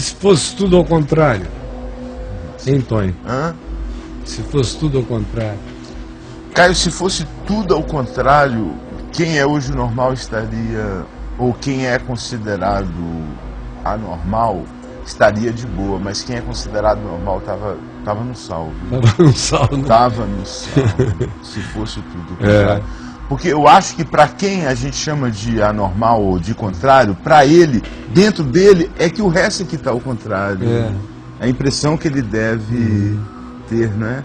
se fosse tudo ao contrário? Hein, Tonho? Hã? Se fosse tudo ao contrário. Caio, se fosse tudo ao contrário, quem é hoje normal estaria, ou quem é considerado anormal, estaria de boa, mas quem é considerado normal tava no salvo. Tava no salvo. Tava no salvo, se fosse tudo ao contrário. Porque eu acho que para quem a gente chama de anormal ou de contrário, para ele, dentro dele, é que o resto é que está ao contrário. A impressão que ele deve ter, né?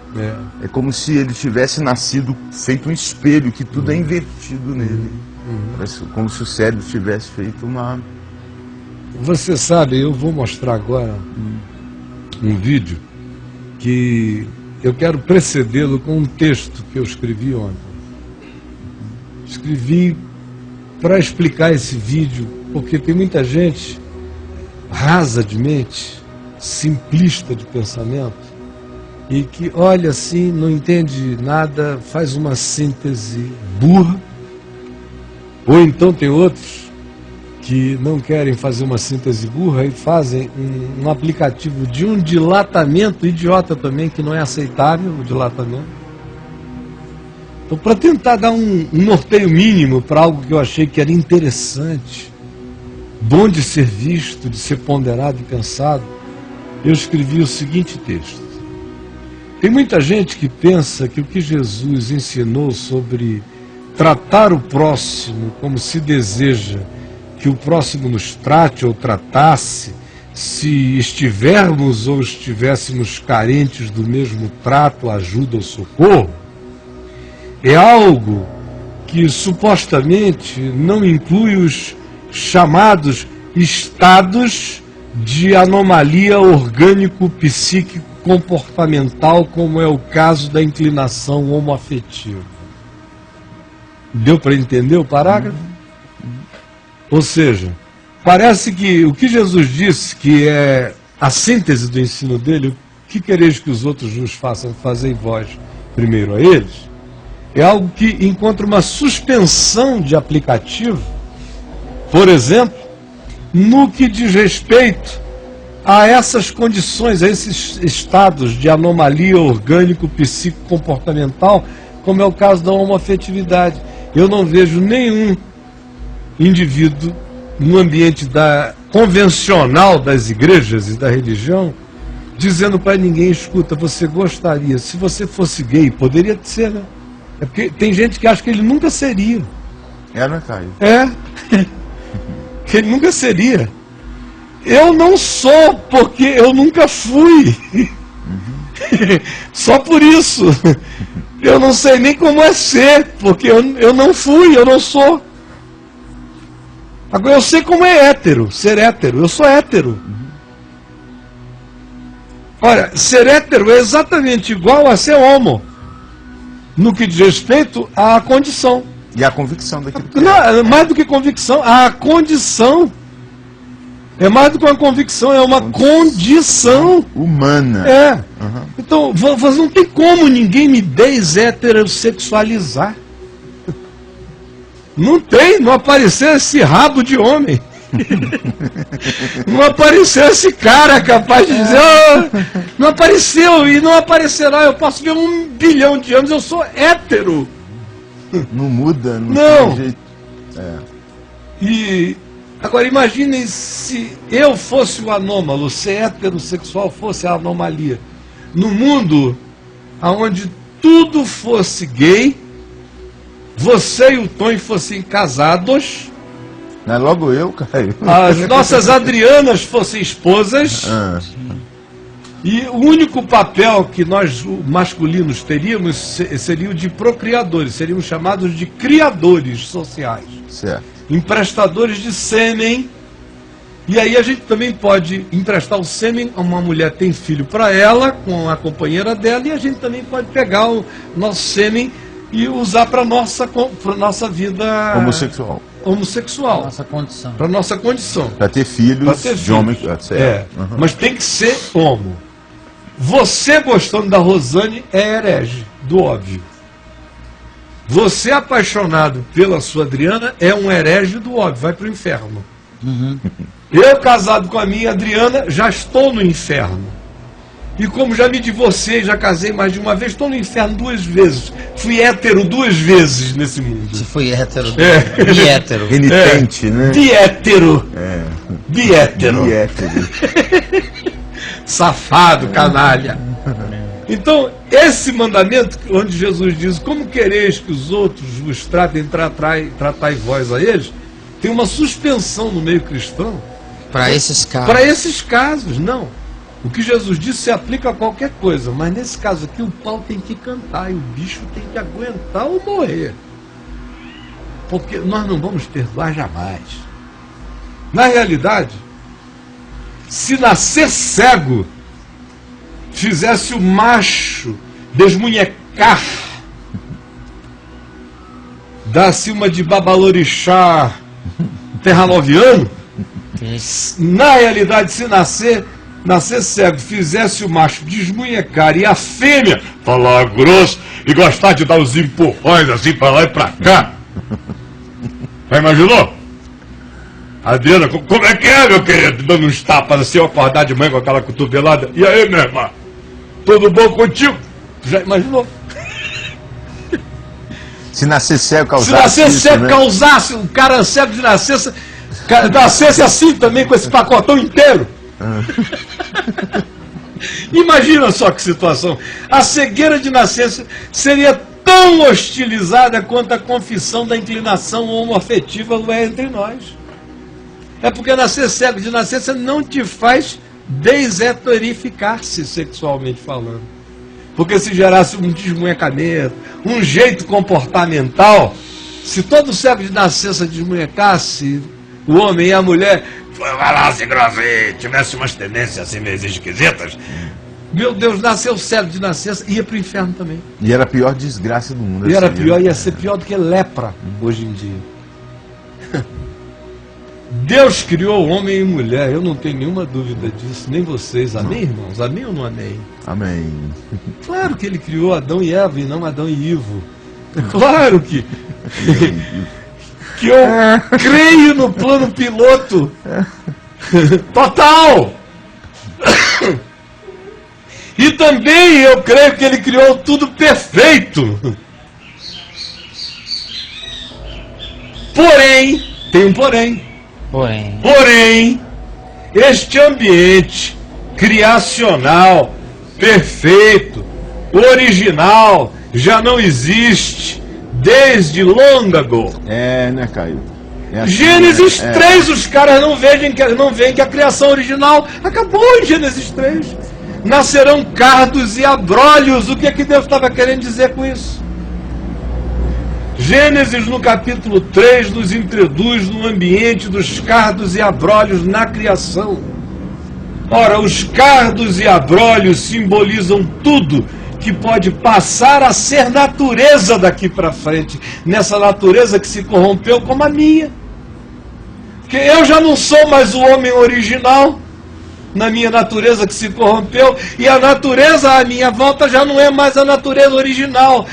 É como se ele tivesse nascido feito um espelho, que tudo é invertido nele. Parece como se o cérebro tivesse feito uma... Você sabe, eu vou mostrar agora um vídeo que eu quero precedê-lo com um texto que eu escrevi ontem. Escrevi para explicar esse vídeo, porque tem muita gente rasa de mente, simplista de pensamento, e que olha assim, não entende nada, faz uma síntese burra, ou então tem outros que não querem fazer uma síntese burra e fazem um aplicativo de um dilatamento idiota também, que não é aceitável, o dilatamento. Então, para tentar dar um norteio mínimo para algo que eu achei que era interessante, bom de ser visto, de ser ponderado e pensado, eu escrevi o seguinte texto. Tem muita gente que pensa que o que Jesus ensinou sobre tratar o próximo como se deseja que o próximo nos trate ou tratasse, se estivermos ou estivéssemos carentes do mesmo trato, ajuda ou socorro, é algo que supostamente não inclui os chamados estados de anomalia orgânico-psíquico-comportamental, como é o caso da inclinação homoafetiva. Deu para entender o parágrafo? Ou seja, parece que o que Jesus disse, que é a síntese do ensino dele, o que quereis que os outros vos façam, fazei vós primeiro a eles, é algo que encontra uma suspensão de aplicativo, por exemplo, no que diz respeito a essas condições, a esses estados de anomalia orgânico-psíquico-comportamental, como é o caso da homoafetividade. Eu não vejo nenhum indivíduo no ambiente convencional das igrejas e da religião dizendo para ninguém, escuta, você gostaria, se você fosse gay, poderia ser, né? É porque tem gente que acha que ele nunca seria. Né, Caio? Que ele nunca seria. Eu não sou, porque eu nunca fui. Só por isso. Eu não sei nem como é ser, porque eu não fui, eu não sou. Agora eu sei como é hétero, ser hétero. Eu sou hétero. Olha, ser hétero é exatamente igual a ser homo, no que diz respeito à condição. E a convicção daquilo que não, mais do que convicção, a condição. É mais do que uma convicção, é uma condição humana. Então, não tem como ninguém me desheterossexualizar. Não tem, não apareceu esse rabo de homem. Não apareceu esse cara capaz de dizer, não apareceu e não aparecerá. Eu posso ver 1 bilhão de anos, eu sou hétero. Não muda, não tem jeito. E agora imaginem se eu fosse o anômalo, se heterossexual fosse a anomalia. No mundo onde tudo fosse gay, você e o Tonho fossem casados. Não é logo eu, Caio? As nossas Adrianas fossem esposas. E o único papel que nós masculinos teríamos seria o de procriadores. Seríamos chamados de criadores sociais. Certo. Emprestadores de sêmen. E aí a gente também pode emprestar o sêmen a uma mulher que tem filho para ela, com a companheira dela, e a gente também pode pegar o nosso sêmen e usar para nossa vida homossexual. Nossa condição. Para nossa condição. Para ter filhos de homem. Mas tem que ser homo. Você gostando da Rosane é herege, do óbvio. Você apaixonado pela sua Adriana é um herege do óbvio, vai para o inferno. Eu, casado com a minha Adriana, já estou no inferno. E como já me divorciei, já casei mais de uma vez, estou no inferno 2 vezes. Fui hétero 2 vezes nesse mundo. Você foi hétero, É. biétero. Renitente, né? Biétero. É. Biétero. Biétero. Safado, canalha. Então, esse mandamento, onde Jesus diz, como quereis que os outros vos tratem, tratai vós a eles, tem uma suspensão no meio cristão. Para esses casos. Para esses casos, não. O que Jesus disse se aplica a qualquer coisa, mas nesse caso aqui o pau tem que cantar e o bicho tem que aguentar ou morrer. Porque nós não vamos perdoar jamais. Na realidade, se nascer cego fizesse o macho desmunhecar, dá-se uma de babalorixá terranoviano, na realidade, se nascer cego fizesse o macho desmunhecar e a fêmea falar grosso e gostar de dar os empurrões assim para lá e para cá, já imaginou? Adriana, como é que é, meu querido? Dando uns tapas assim, eu acordar de manhã com aquela cotovelada. E aí, minha irmã? Tudo bom contigo? Já imaginou? Se nascer cego causasse Se nascer isso, cego né? causasse, o cara cego de nascesse assim também, com esse pacotão inteiro. Imagina só que situação. A cegueira de nascença seria tão hostilizada quanto a confissão da inclinação homoafetiva é entre nós. É porque nascer cego de nascença não te faz deseterificar-se sexualmente falando. Porque se gerasse um desmunhecamento, um jeito comportamental, se todo cego de nascença desmunhecasse, o homem e a mulher, vai lá, se grosseiro, tivesse umas tendências assim meio esquisitas, meu Deus, nasceu cego de nascença, ia para o inferno também. E era a pior desgraça do mundo. E era assim, pior, né? ia ser pior do que lepra hoje em dia. Deus criou homem e mulher, eu não tenho nenhuma dúvida disso, nem vocês. Amém, irmãos? Amém ou não amém? Amém. Claro que ele criou Adão e Eva e não Adão e Ivo. Claro que eu creio no plano piloto total. E também eu creio que ele criou tudo perfeito. Porém, tem um porém. Porém, este ambiente criacional, perfeito, original, já não existe desde long ago. É, né, Caio? É assim, Gênesis né? 3, os caras não veem que a criação original acabou em Gênesis 3. Nascerão cardos e abrolhos. O que é que Deus estava querendo dizer com isso? Gênesis, no capítulo 3, nos introduz no ambiente dos cardos e abrolhos na criação. Ora, os cardos e abrolhos simbolizam tudo que pode passar a ser natureza daqui para frente, nessa natureza que se corrompeu como a minha. Porque eu já não sou mais o homem original, na minha natureza que se corrompeu, e a natureza à minha volta já não é mais a natureza original.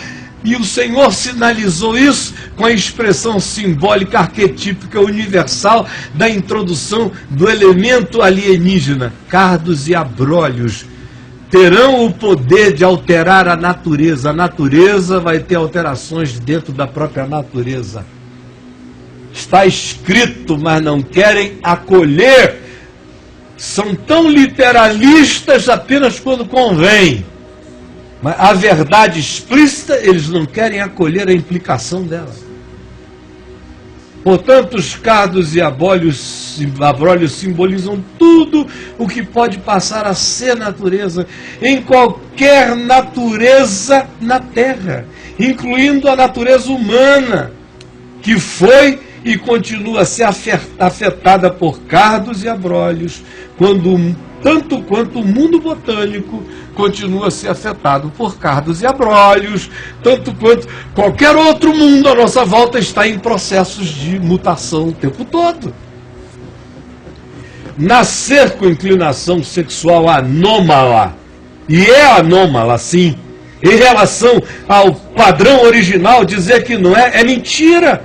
E o Senhor sinalizou isso com a expressão simbólica, arquetípica, universal da introdução do elemento alienígena. Cardos e abrolhos terão o poder de alterar a natureza. A natureza vai ter alterações dentro da própria natureza. Está escrito, mas não querem acolher. São tão literalistas apenas quando convém. Mas a verdade explícita, eles não querem acolher a implicação dela. Portanto, os cardos e abrolhos simbolizam tudo o que pode passar a ser natureza, em qualquer natureza na Terra, incluindo a natureza humana, que foi e continua a ser afetada por cardos e abrolhos, tanto quanto o mundo botânico continua a ser afetado por cardos e abrolhos, tanto quanto qualquer outro mundo à nossa volta está em processos de mutação o tempo todo. Nascer com inclinação sexual anômala, e é anômala sim, em relação ao padrão original, dizer que não é, é mentira.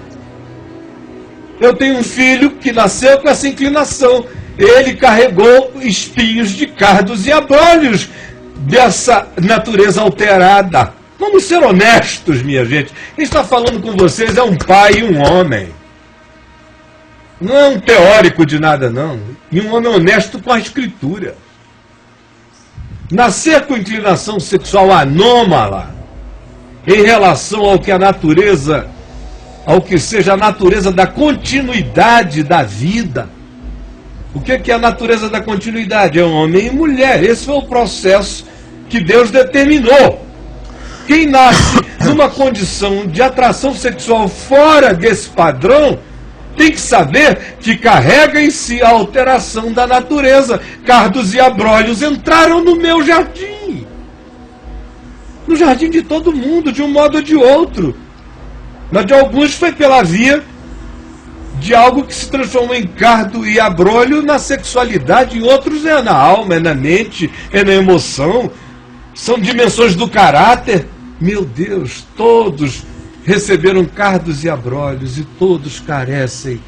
Eu tenho um filho que nasceu com essa inclinação. ele carregou espinhos de cardos e abrolhos dessa natureza alterada. Vamos ser honestos, minha gente. Quem está falando com vocês é um pai e um homem. Não é um teórico de nada, não. E um homem honesto com a Escritura. Nascer com inclinação sexual anômala em relação ao que a natureza, ao que seja a natureza da continuidade da vida. O que é a natureza da continuidade? É homem e mulher. Esse foi o processo que Deus determinou. Quem nasce numa condição de atração sexual fora desse padrão, tem que saber que carrega em si a alteração da natureza. Cardos e abrolhos entraram no meu jardim. No jardim de todo mundo, de um modo ou de outro. Mas de alguns foi pela via de algo que se transformou em cardo e abrolho na sexualidade, em outros é na alma, é na mente, é na emoção. São dimensões do caráter. Meu Deus, todos receberam cardos e abrolhos e todos carecem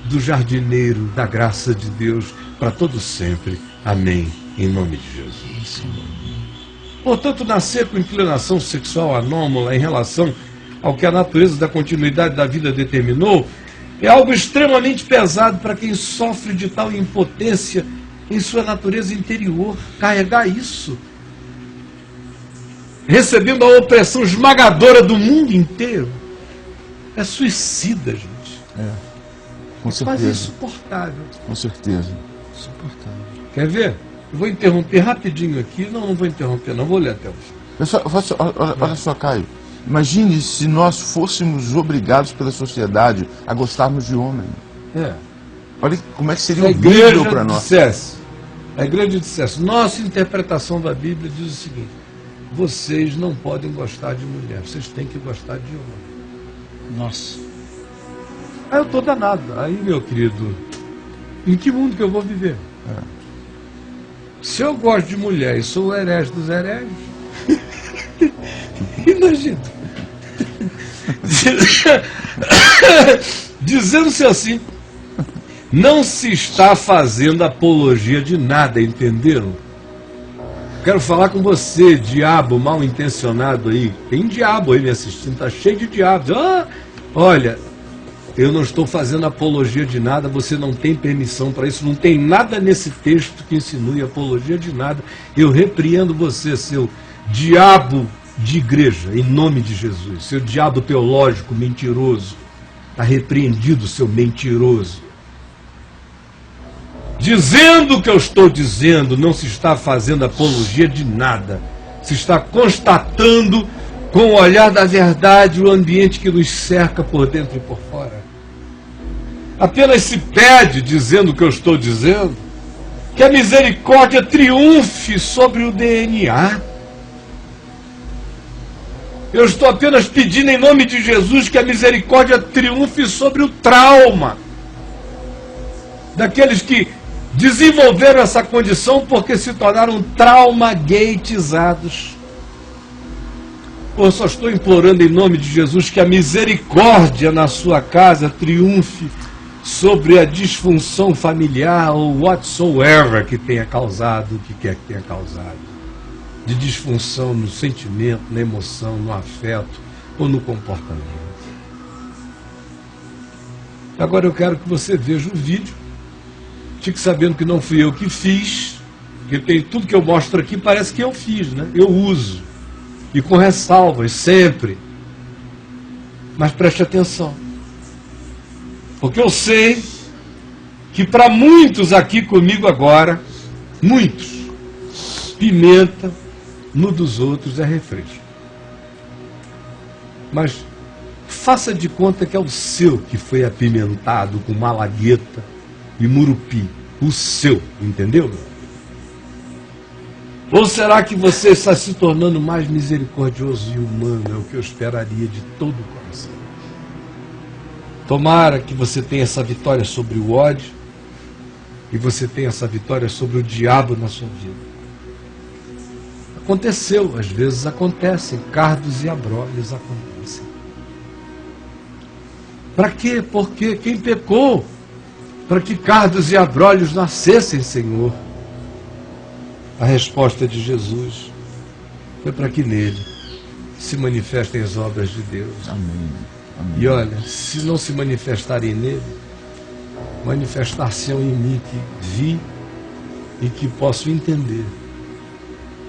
do jardineiro da graça de Deus para todo sempre. Amém. Em nome de Jesus. Portanto, nascer com inclinação sexual anômala em relação ao que a natureza da continuidade da vida determinou é algo extremamente pesado para quem sofre de tal impotência em sua natureza interior. Carregar isso, recebendo a opressão esmagadora do mundo inteiro, é suicida, gente. Com certeza. Quase insuportável. Com certeza. Insuportável. Quer ver? Eu vou interromper rapidinho aqui. Não vou interromper, não. Vou ler até o fim. Olha só, Caio. Imagine se nós fôssemos obrigados pela sociedade a gostarmos de homem. Olha como é que seria horrível para nós. A igreja dissesse, nossa interpretação da Bíblia diz o seguinte: vocês não podem gostar de mulher, vocês têm que gostar de homem. Nossa. Aí eu estou danado. Aí, meu querido, em que mundo que eu vou viver? Se eu gosto de mulher e sou o herege dos hereges, imagina. Dizendo-se assim, não se está fazendo apologia de nada, entenderam? Quero falar com você, diabo mal intencionado aí. Tem diabo aí me assistindo, está cheio de diabos. Olha, eu não estou fazendo apologia de nada, você não tem permissão para isso, não tem nada nesse texto que insinue apologia de nada. Eu repreendo você, seu diabo de igreja, em nome de Jesus, seu diabo teológico mentiroso. Está repreendido, seu mentiroso. Dizendo o que eu estou dizendo, não se está fazendo apologia de nada. Se está constatando com o olhar da verdade o ambiente que nos cerca por dentro e por fora. Apenas se pede, dizendo o que eu estou dizendo, que a misericórdia triunfe sobre o DNA. Eu estou apenas pedindo em nome de Jesus que a misericórdia triunfe sobre o trauma daqueles que desenvolveram essa condição porque se tornaram traumagatizados. Eu só estou implorando em nome de Jesus que a misericórdia na sua casa triunfe sobre a disfunção familiar ou whatsoever que tenha causado, o que quer que tenha causado, de disfunção no sentimento, na emoção, no afeto ou no comportamento. Agora eu quero que você veja o vídeo. Fique sabendo que não fui eu que fiz, porque tem tudo que eu mostro aqui parece que eu fiz, né? Eu uso, e com ressalvas, sempre. Mas preste atenção, porque eu sei que para muitos aqui comigo agora, muitos, pimenta no dos outros é refresco. Mas faça de conta que é o seu que foi apimentado com malagueta e murupi, o seu, entendeu? Ou será que você está se tornando mais misericordioso e humano? É o que eu esperaria de todo o coração. Tomara que você tenha essa vitória sobre o ódio e você tenha essa vitória sobre o diabo na sua vida. Aconteceu, às vezes acontecem, cardos e abrolhos acontecem. Para quê? Porque quem pecou para que cardos e abrolhos nascessem, Senhor. A resposta de Jesus foi para que nele se manifestem as obras de Deus. Amém. Amém. E olha, se não se manifestarem nele, manifestar-se-ão em mim que vi e que posso entender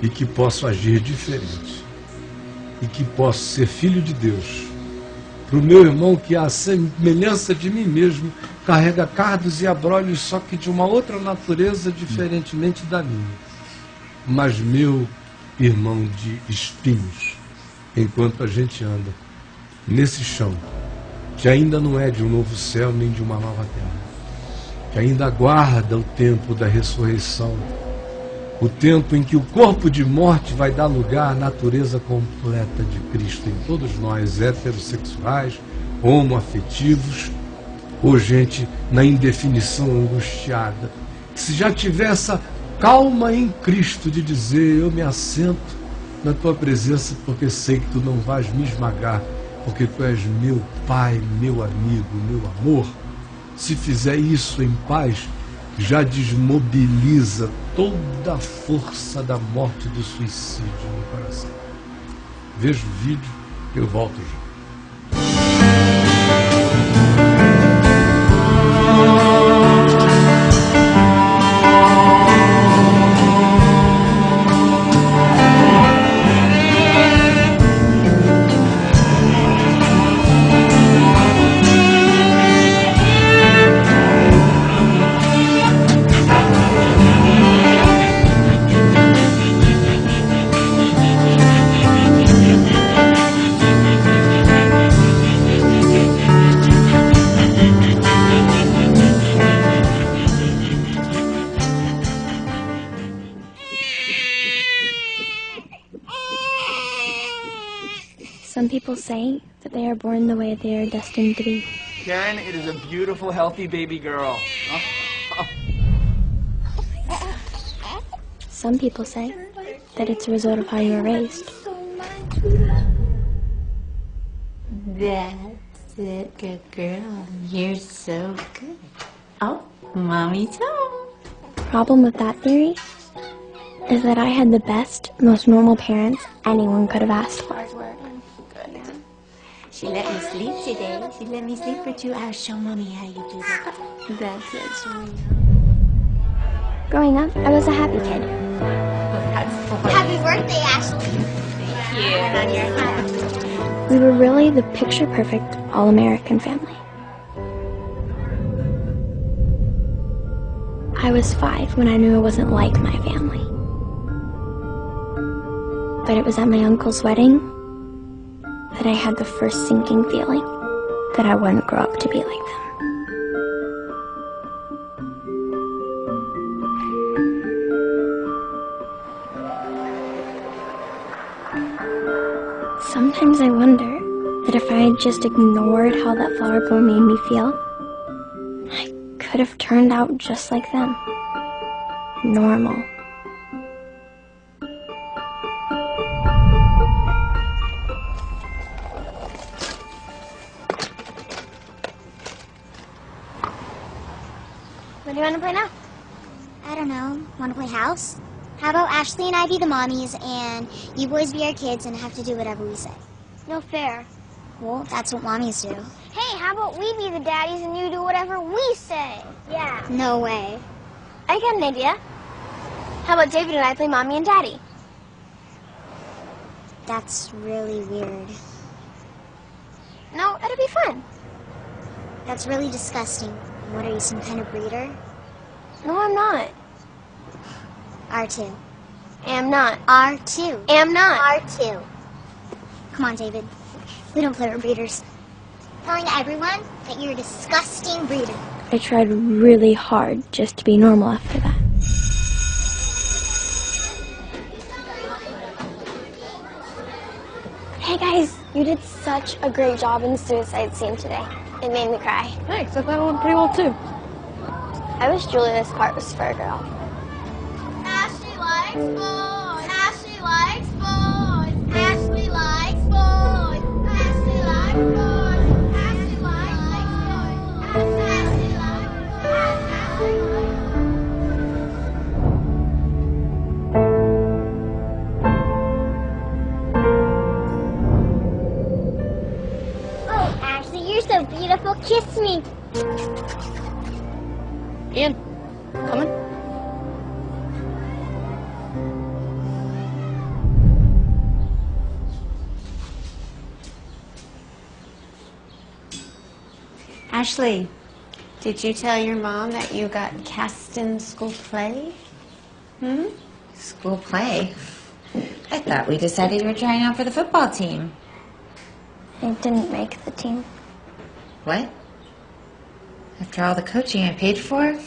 e que posso agir diferente e que posso ser filho de Deus para o meu irmão que, à semelhança de mim mesmo, carrega cardos e abrolhos, só que de uma outra natureza, diferentemente da minha. Mas meu irmão de espinhos, enquanto a gente anda nesse chão, que ainda não é de um novo céu nem de uma nova terra, que ainda aguarda o tempo da ressurreição, o tempo em que o corpo de morte vai dar lugar à natureza completa de Cristo em todos nós, heterossexuais, homoafetivos, ou gente na indefinição angustiada, que se já tiver essa calma em Cristo de dizer, eu me assento na tua presença porque sei que tu não vais me esmagar, porque tu és meu Pai, meu amigo, meu amor. Se fizer isso em paz, já desmobiliza toda a força da morte e do suicídio no coração. Veja o vídeo, eu volto já. Some people say that they are born the way they are destined to be. Karen, it is a beautiful, healthy baby girl. Some people say that it's a result of how you were raised. That's it, good girl. You're so good. Oh, Mommy too. Problem with that theory is that I had the best, most normal parents anyone could have asked for. She let me sleep today. She let me sleep for 2 hours. Show Mommy how you do that. That's it, sweetie. Growing up, I was a happy kid. Happy birthday, Ashley. Thank you. And on your hat. We were really the picture-perfect, all-American family. I was 5 when I knew I wasn't like my family. But it was at my uncle's wedding that I had the first sinking feeling that I wouldn't grow up to be like them. Sometimes I wonder that if I had just ignored how that flower girl made me feel, I could have turned out just like them. Normal. What do you want to play now? I don't know. Want to play house? How about Ashley and I be the mommies and you boys be our kids and have to do whatever we say? No fair. Well, that's what mommies do. Hey, how about we be the daddies and you do whatever we say? Yeah. No way. I got an idea. How about David and I play mommy and daddy? That's really weird. No, it'll be fun. That's really disgusting. What are you, some kind of breeder? No, I'm not. R2. Am not. R2. Am not. R2. Come on, David. We don't play with breeders. Telling everyone that you're a disgusting breeder. I tried really hard just to be normal after that. Hey guys, you did such a great job in the suicide scene today. It made me cry. Thanks, I thought it went pretty well too. I wish Julia's part was for a girl. Ashley likes boys. Ashley likes boys. Ashley likes boys. Ashley likes boys. Ashley likes boys. Ashley likes boys. Mommy! Ian, coming? Ashley, did you tell your mom that you got cast in school play? School play? I thought we decided you were trying out for the football team. I didn't make the team. What? After all the coaching I paid for?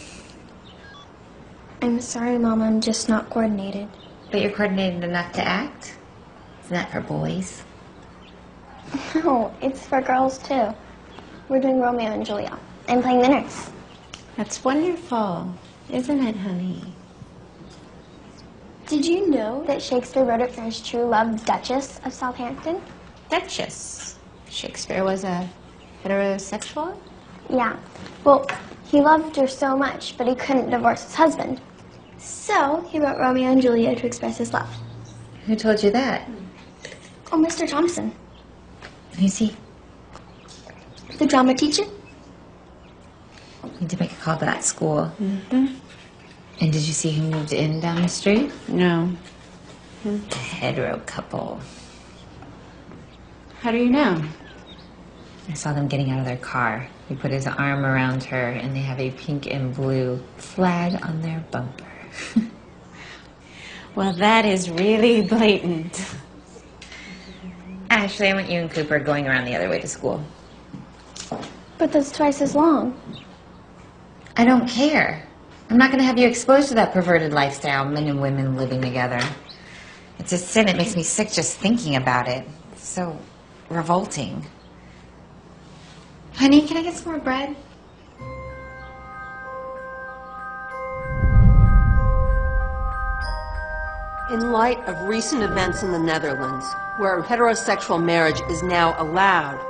I'm sorry, Mom, I'm just not coordinated. But you're coordinated enough to act? Isn't that for boys? No, it's for girls, too. We're doing Romeo and Juliet. I'm playing the nurse. That's wonderful, isn't it, honey? Did you know that Shakespeare wrote it for his true love, Duchess of Southampton? Duchess. Shakespeare was a heterosexual? Yeah. Well, he loved her so much, but he couldn't divorce his husband. So he wrote Romeo and Juliet to express his love. Who told you that? Oh, Mr. Thompson, Who's he? the drama teacher. Need to make a call to that school. And did you see who moved in down the street? No. A hetero couple. How do you know? I saw them getting out of their car. He put his arm around her, and they have a pink and blue flag on their bumper. Well, that is really blatant. Ashley, I want you and Cooper going around the other way to school. But that's twice as long. I don't care. I'm not going to have you exposed to that perverted lifestyle, men and women living together. It's a sin. It makes me sick just thinking about it. It's so revolting. Honey, can I get some more bread? In light of recent events in the Netherlands, where heterosexual marriage is now allowed,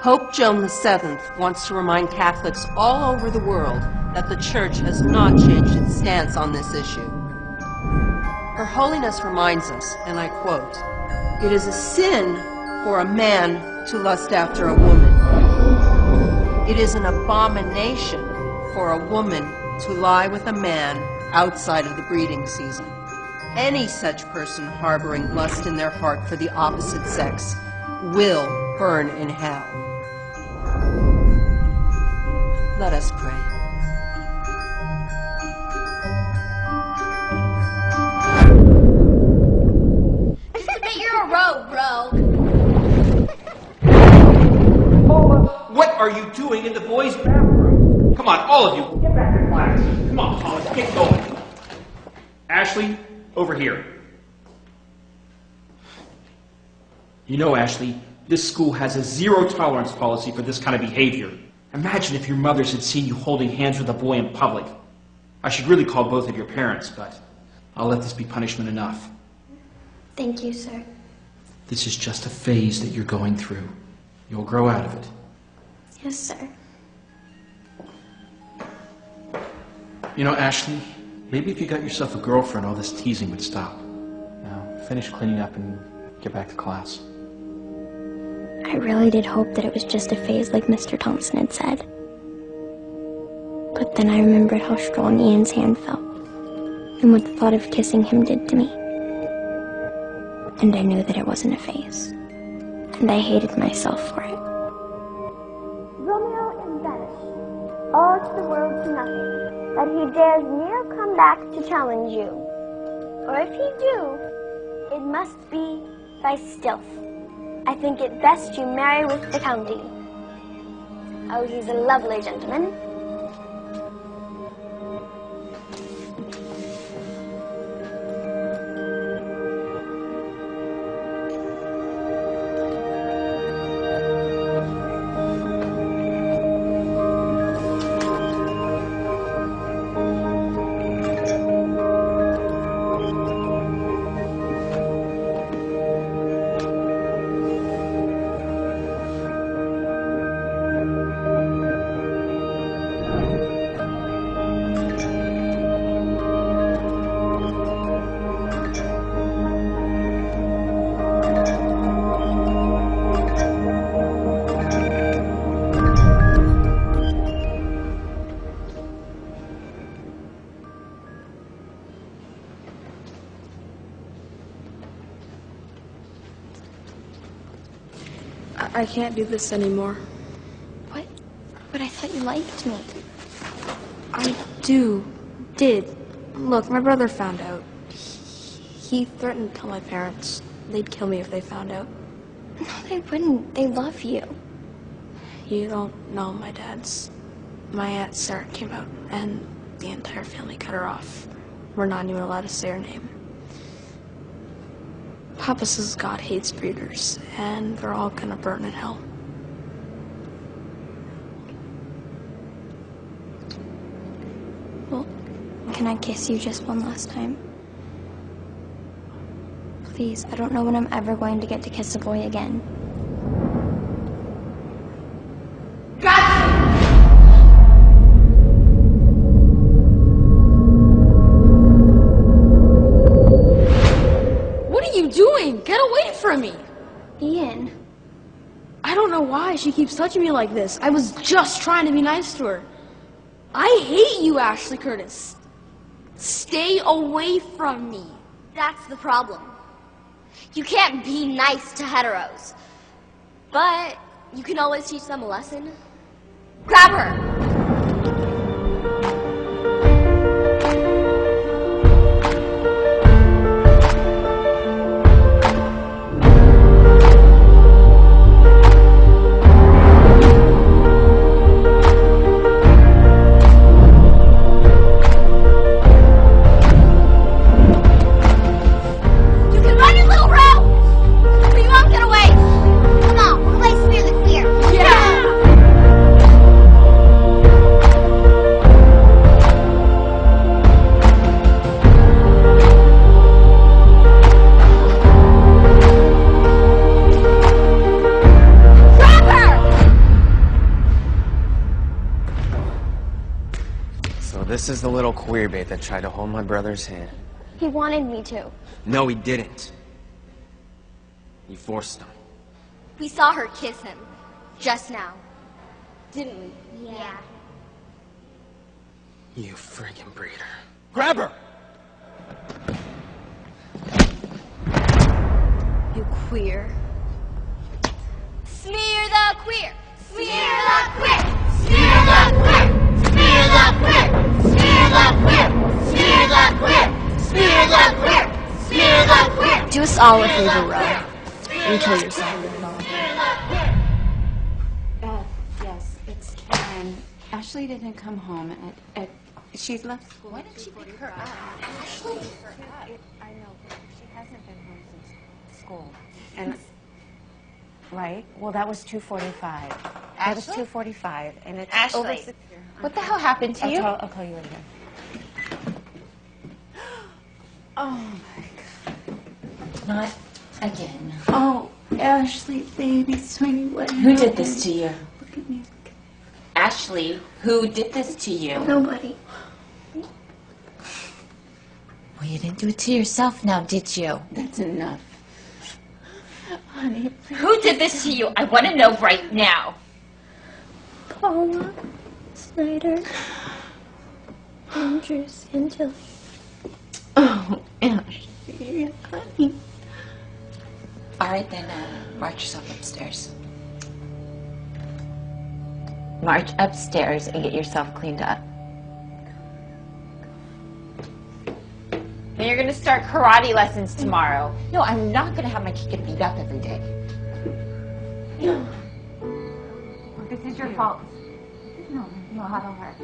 Pope Joan VII wants to remind Catholics all over the world that the Church has not changed its stance on this issue. Her Holiness reminds us, and I quote, "It is a sin for a man to lust after a woman. It is an abomination for a woman to lie with a man outside of the breeding season. Any such person harboring lust in their heart for the opposite sex will burn in hell." Let us pray. But you're a rogue, bro. What are you doing in the boys' bathroom? Come on, all of you, get back to class. Come on, Thomas, get going. Ashley, over here. You know, Ashley, this school has a zero-tolerance policy for this kind of behavior. Imagine if your mothers had seen you holding hands with a boy in public. I should really call both of your parents, but I'll let this be punishment enough. Thank you, sir. This is just a phase that you're going through. You'll grow out of it. Yes, sir. You know, Ashley, maybe if you got yourself a girlfriend, all this teasing would stop. Now, finish cleaning up and get back to class. I really did hope that it was just a phase like Mr. Thompson had said. But then I remembered how strong Ian's hand felt, and what the thought of kissing him did to me. And I knew that it wasn't a phase, and I hated myself for it. Romeo is banished, all to the world to nothing, that he dares ne'er come back to challenge you. Or if he do, it must be by stealth. I think it best you marry with the county. Oh, he's a lovely gentleman. I can't do this anymore. What? But I thought you liked me. I did. Look, my brother found out. He threatened to tell my parents. They'd kill me if they found out. No, they wouldn't. They love you. You don't know my dad's. My Aunt Sarah came out, and the entire family cut her off. We're not even allowed to say her name. Papa says God hates breeders, and they're all gonna burn in hell. Well, can I kiss you just one last time? Please, I don't know when I'm ever going to get to kiss a boy again. What are you doing? Get away from me! Ian. I don't know why she keeps touching me like this. I was just trying to be nice to her. I hate you, Ashley Curtis. Stay away from me. That's the problem. You can't be nice to heteros. But you can always teach them a lesson. Grab her! This is the little queer bait that tried to hold my brother's hand. He wanted me to. No, he didn't. You forced him. We saw her kiss him. Just now. Didn't we? Yeah. You friggin' breeder. Grab her! You queer. Smear the queer! Smear the queer! Smear the queer! Smear the queer! Smear the queer! Smear the queer! Smear the queer! Smear the queer! Do us all a favor, Rob. And kill yourself. Yes, it's Karen. Ashley didn't come home at she's left school. Why didn't she pick her up? Ashley? I know, but she hasn't been home since school. And right? Well, that was 2:45. That was 2:45, and it's Ashley, over 6. what the hell happened to you? I'll call you later. Oh my God. Not again. Oh, Ashley, baby, sweetie, what Who did this to you? Look at me. Ashley, who did this to you? Nobody. Well, you didn't do it to yourself now, did you? That's enough. Honey, please. Who did this to you? I want to know right now. Paula, Snyder, Andrews, and Jill. Oh, Ashley, honey. All right, then, march yourself upstairs. March upstairs and get yourself cleaned up. And you're going to start karate lessons tomorrow. No, I'm not going to have my kid get beat up every day. No. This is your fault. No, Mahalo her.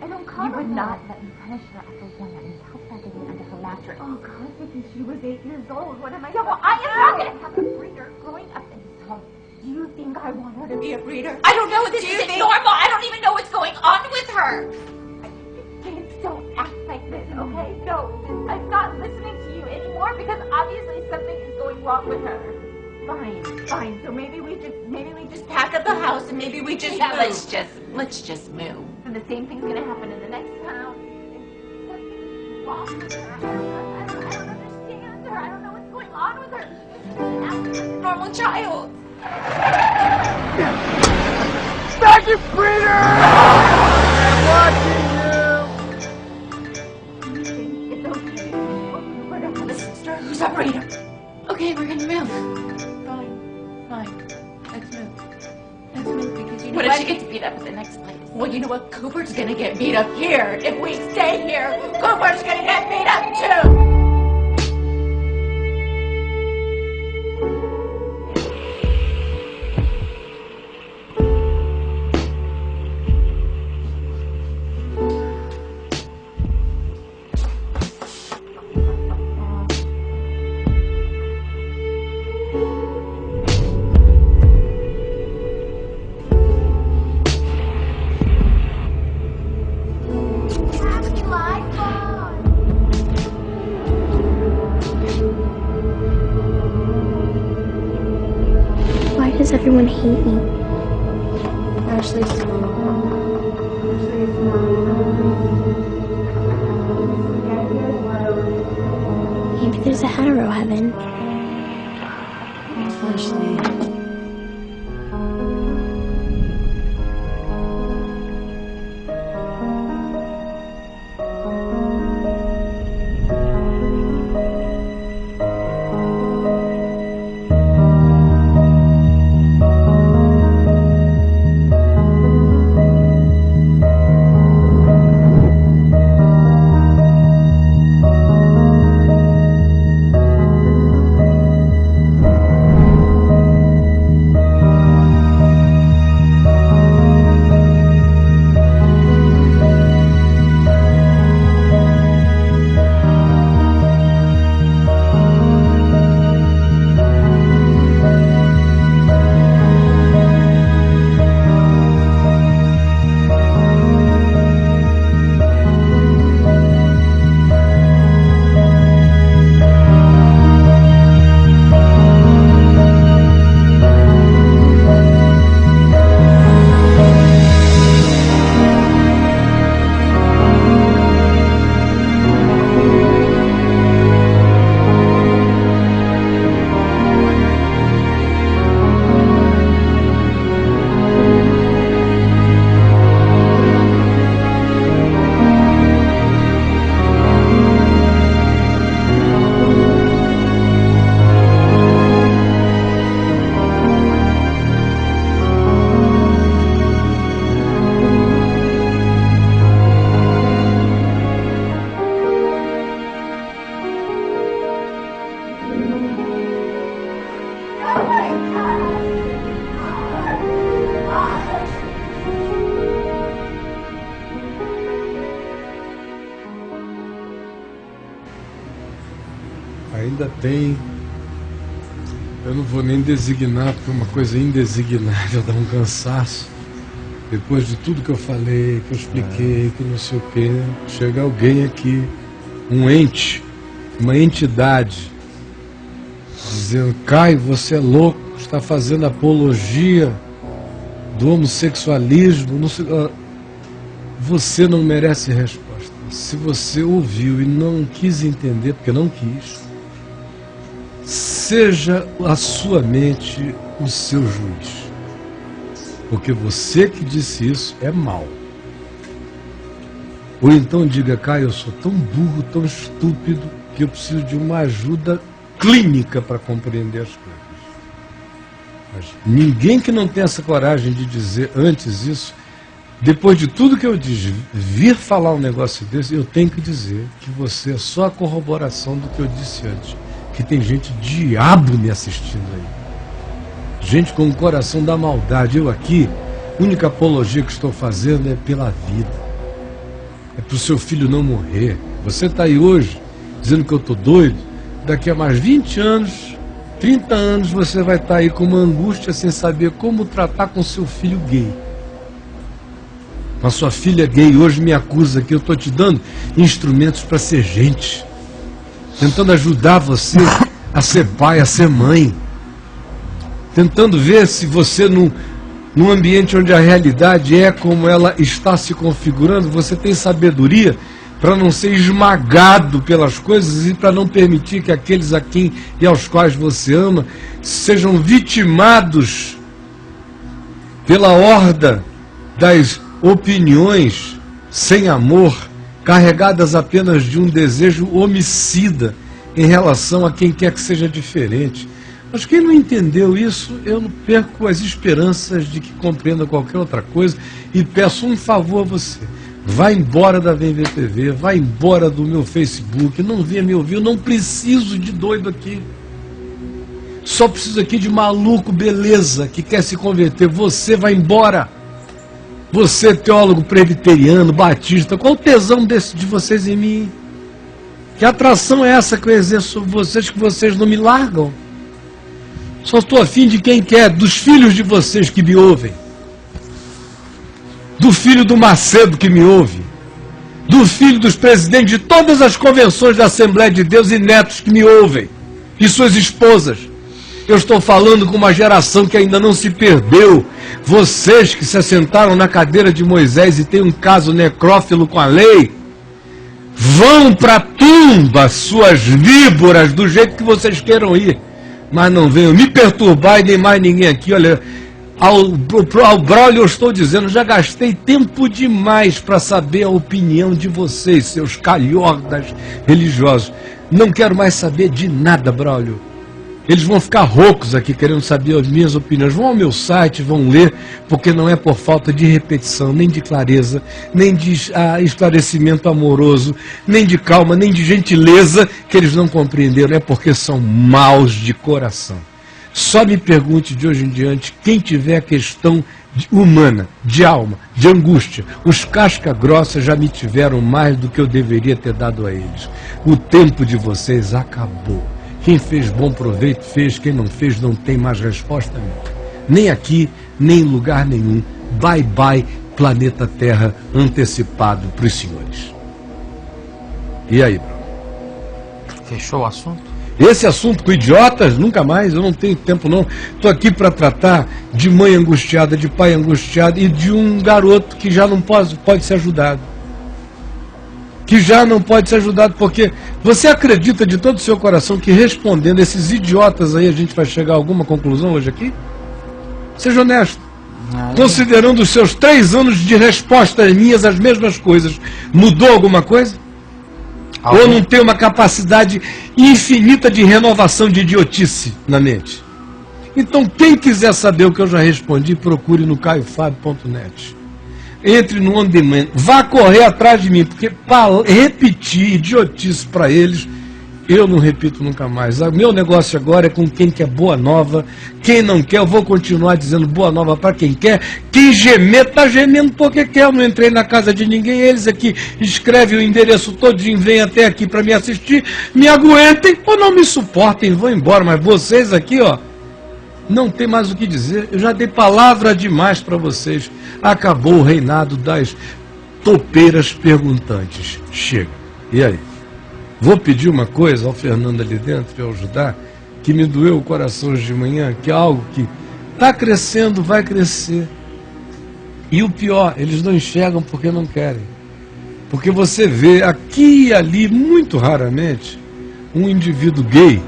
I don't call you would not let me punish her after one night and help that baby under her mattress. Oh, God, because she was 8 years old. What am I? Yeah, well, I am not going to have a breeder growing up in this home. Do you think I want her to be a breeder? I don't know. This isn't normal. I don't even know what's going on with her. Kids don't act like this, okay? No, I'm not listening to you anymore because obviously something is going wrong with her. Fine. So maybe we just pack up the house and maybe we just move. Let's just move. And the same thing's gonna happen in the next town. Something's wrong with her. I don't understand her. I don't know what's going on with her. She's just acting like a normal child. Stop it, breeder! I'm watching you! It's okay. Sister, who's our breeder? Okay, we're gonna move. Fine. Let's move. Let's move because you know What if she gets beat up at the next place? Well, you know what? Cooper's gonna get beat up here. If we stay here, Cooper's gonna get beat up too! Why does everyone hate me? Ashley's Maybe there's a hetero heaven. Ashley. Ainda tem, eu não vou nem designar, porque uma coisa indesignável dá um cansaço. Depois de tudo que eu falei, que eu expliquei, que não sei o quê, chega alguém aqui, um ente, uma entidade, dizendo: Caio, você é louco, está fazendo apologia do homossexualismo, não sei, você não merece resposta. Se você ouviu e não quis entender, porque não quis, seja a sua mente o seu juiz. Porque você que disse isso é mau. Ou então diga: Caio, eu sou tão burro, tão estúpido, que eu preciso de uma ajuda clínica para compreender as coisas. Mas ninguém que não tenha essa coragem de dizer antes isso, depois de tudo que eu disse, vir falar um negócio desse, eu tenho que dizer que você é só a corroboração do que eu disse antes. Que tem gente diabo me assistindo aí. Gente com o coração da maldade. Eu aqui, a única apologia que estou fazendo é pela vida. É para o seu filho não morrer. Você está aí hoje dizendo que eu estou doido. Daqui a mais 20 anos, 30 anos, você vai estar aí com uma angústia sem saber como tratar com seu filho gay. A sua filha gay hoje me acusa que eu estou te dando instrumentos para ser gente. Tentando ajudar você a ser pai, a ser mãe. Tentando ver se você, num ambiente onde a realidade é como ela está se configurando, você tem sabedoria para não ser esmagado pelas coisas e para não permitir que aqueles a quem e aos quais você ama sejam vitimados pela horda das opiniões sem amor, carregadas apenas de um desejo homicida em relação a quem quer que seja diferente. Mas quem não entendeu isso, eu perco as esperanças de que compreenda qualquer outra coisa e peço um favor a você. Vá embora da Vem Ver TV, vá embora do meu Facebook, não venha me ouvir, eu não preciso de doido aqui. Só preciso aqui de maluco, beleza, que quer se converter. Você vai embora. Você, teólogo presbiteriano, batista, qual o tesão de vocês em mim? Que atração é essa que eu exerço sobre vocês, que vocês não me largam? Só estou afim de quem quer, dos filhos de vocês que me ouvem. Do filho do Macedo que me ouve. Do filho dos presidentes de todas as convenções da Assembleia de Deus e netos que me ouvem. E suas esposas. Eu estou falando com uma geração que ainda não se perdeu. Vocês que se assentaram na cadeira de Moisés e têm um caso necrófilo com a lei, vão para a tumba, suas víboras, do jeito que vocês queiram ir. Mas não venham me perturbar e nem mais ninguém aqui. Olha, ao Braulio eu estou dizendo, já gastei tempo demais para saber a opinião de vocês, seus calhordas religiosos. Não quero mais saber de nada, Braulio. Eles vão ficar roucos aqui querendo saber as minhas opiniões. Vão ao meu site, vão ler, porque não é por falta de repetição, nem de clareza, nem de esclarecimento amoroso, nem de calma, nem de gentileza que eles não compreenderam. É porque são maus de coração. Só me pergunte de hoje em diante, quem tiver questão humana, de alma, de angústia, os casca-grossa já me tiveram mais do que eu deveria ter dado a eles. O tempo de vocês acabou. Quem fez bom proveito fez, quem não fez não tem mais resposta nenhuma. Nem aqui, nem em lugar nenhum. Bye bye, planeta Terra antecipado para os senhores. E aí, Bruno? Fechou o assunto? Esse assunto com idiotas, nunca mais, eu não tenho tempo não. Estou aqui para tratar de mãe angustiada, de pai angustiado e de um garoto que já não pode ser ajudado. Que já não pode ser ajudado, porque você acredita de todo o seu coração que respondendo esses idiotas aí a gente vai chegar a alguma conclusão hoje aqui? Seja honesto. Considerando os seus 3 anos de respostas minhas às mesmas coisas, mudou alguma coisa? Ou não tem uma capacidade infinita de renovação de idiotice na mente? Então quem quiser saber o que eu já respondi, procure no caiofabio.net. Entre no on demand, vá correr atrás de mim, porque para repetir idiotice para eles, eu não repito nunca mais. O meu negócio agora é com quem quer boa nova, quem não quer, eu vou continuar dizendo boa nova para quem quer. Quem gemer, está gemendo porque quer. Eu não entrei na casa de ninguém, eles aqui escrevem o endereço todinho, vêm até aqui para me assistir, me aguentem ou não me suportem, vão embora. Mas vocês aqui, ó, não tem mais o que dizer. Eu já dei palavra demais para vocês. Acabou o reinado das topeiras perguntantes. Chega. E aí? Vou pedir uma coisa ao Fernando ali dentro para eu ajudar, que me doeu o coração hoje de manhã, que é algo que está crescendo, vai crescer. E o pior, eles não enxergam porque não querem. Porque você vê aqui e ali, muito raramente, um indivíduo gay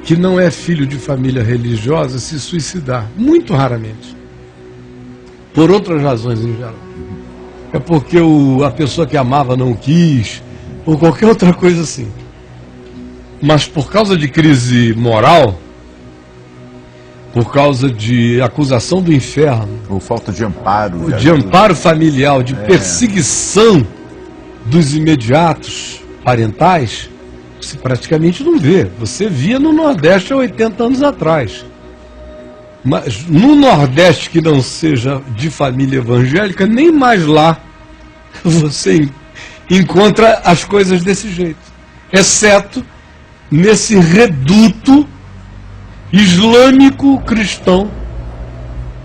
que não é filho de família religiosa se suicidar. Muito raramente. Por outras razões em geral. É porque a pessoa que amava não quis, ou qualquer outra coisa assim. Mas por causa de crise moral, por causa de acusação do inferno, ou falta de amparo, de amparo familiar, de perseguição dos imediatos parentais, você praticamente não vê. Você via no Nordeste há 80 anos atrás. Mas no Nordeste que não seja de família evangélica, nem mais lá você encontra as coisas desse jeito. Exceto nesse reduto islâmico cristão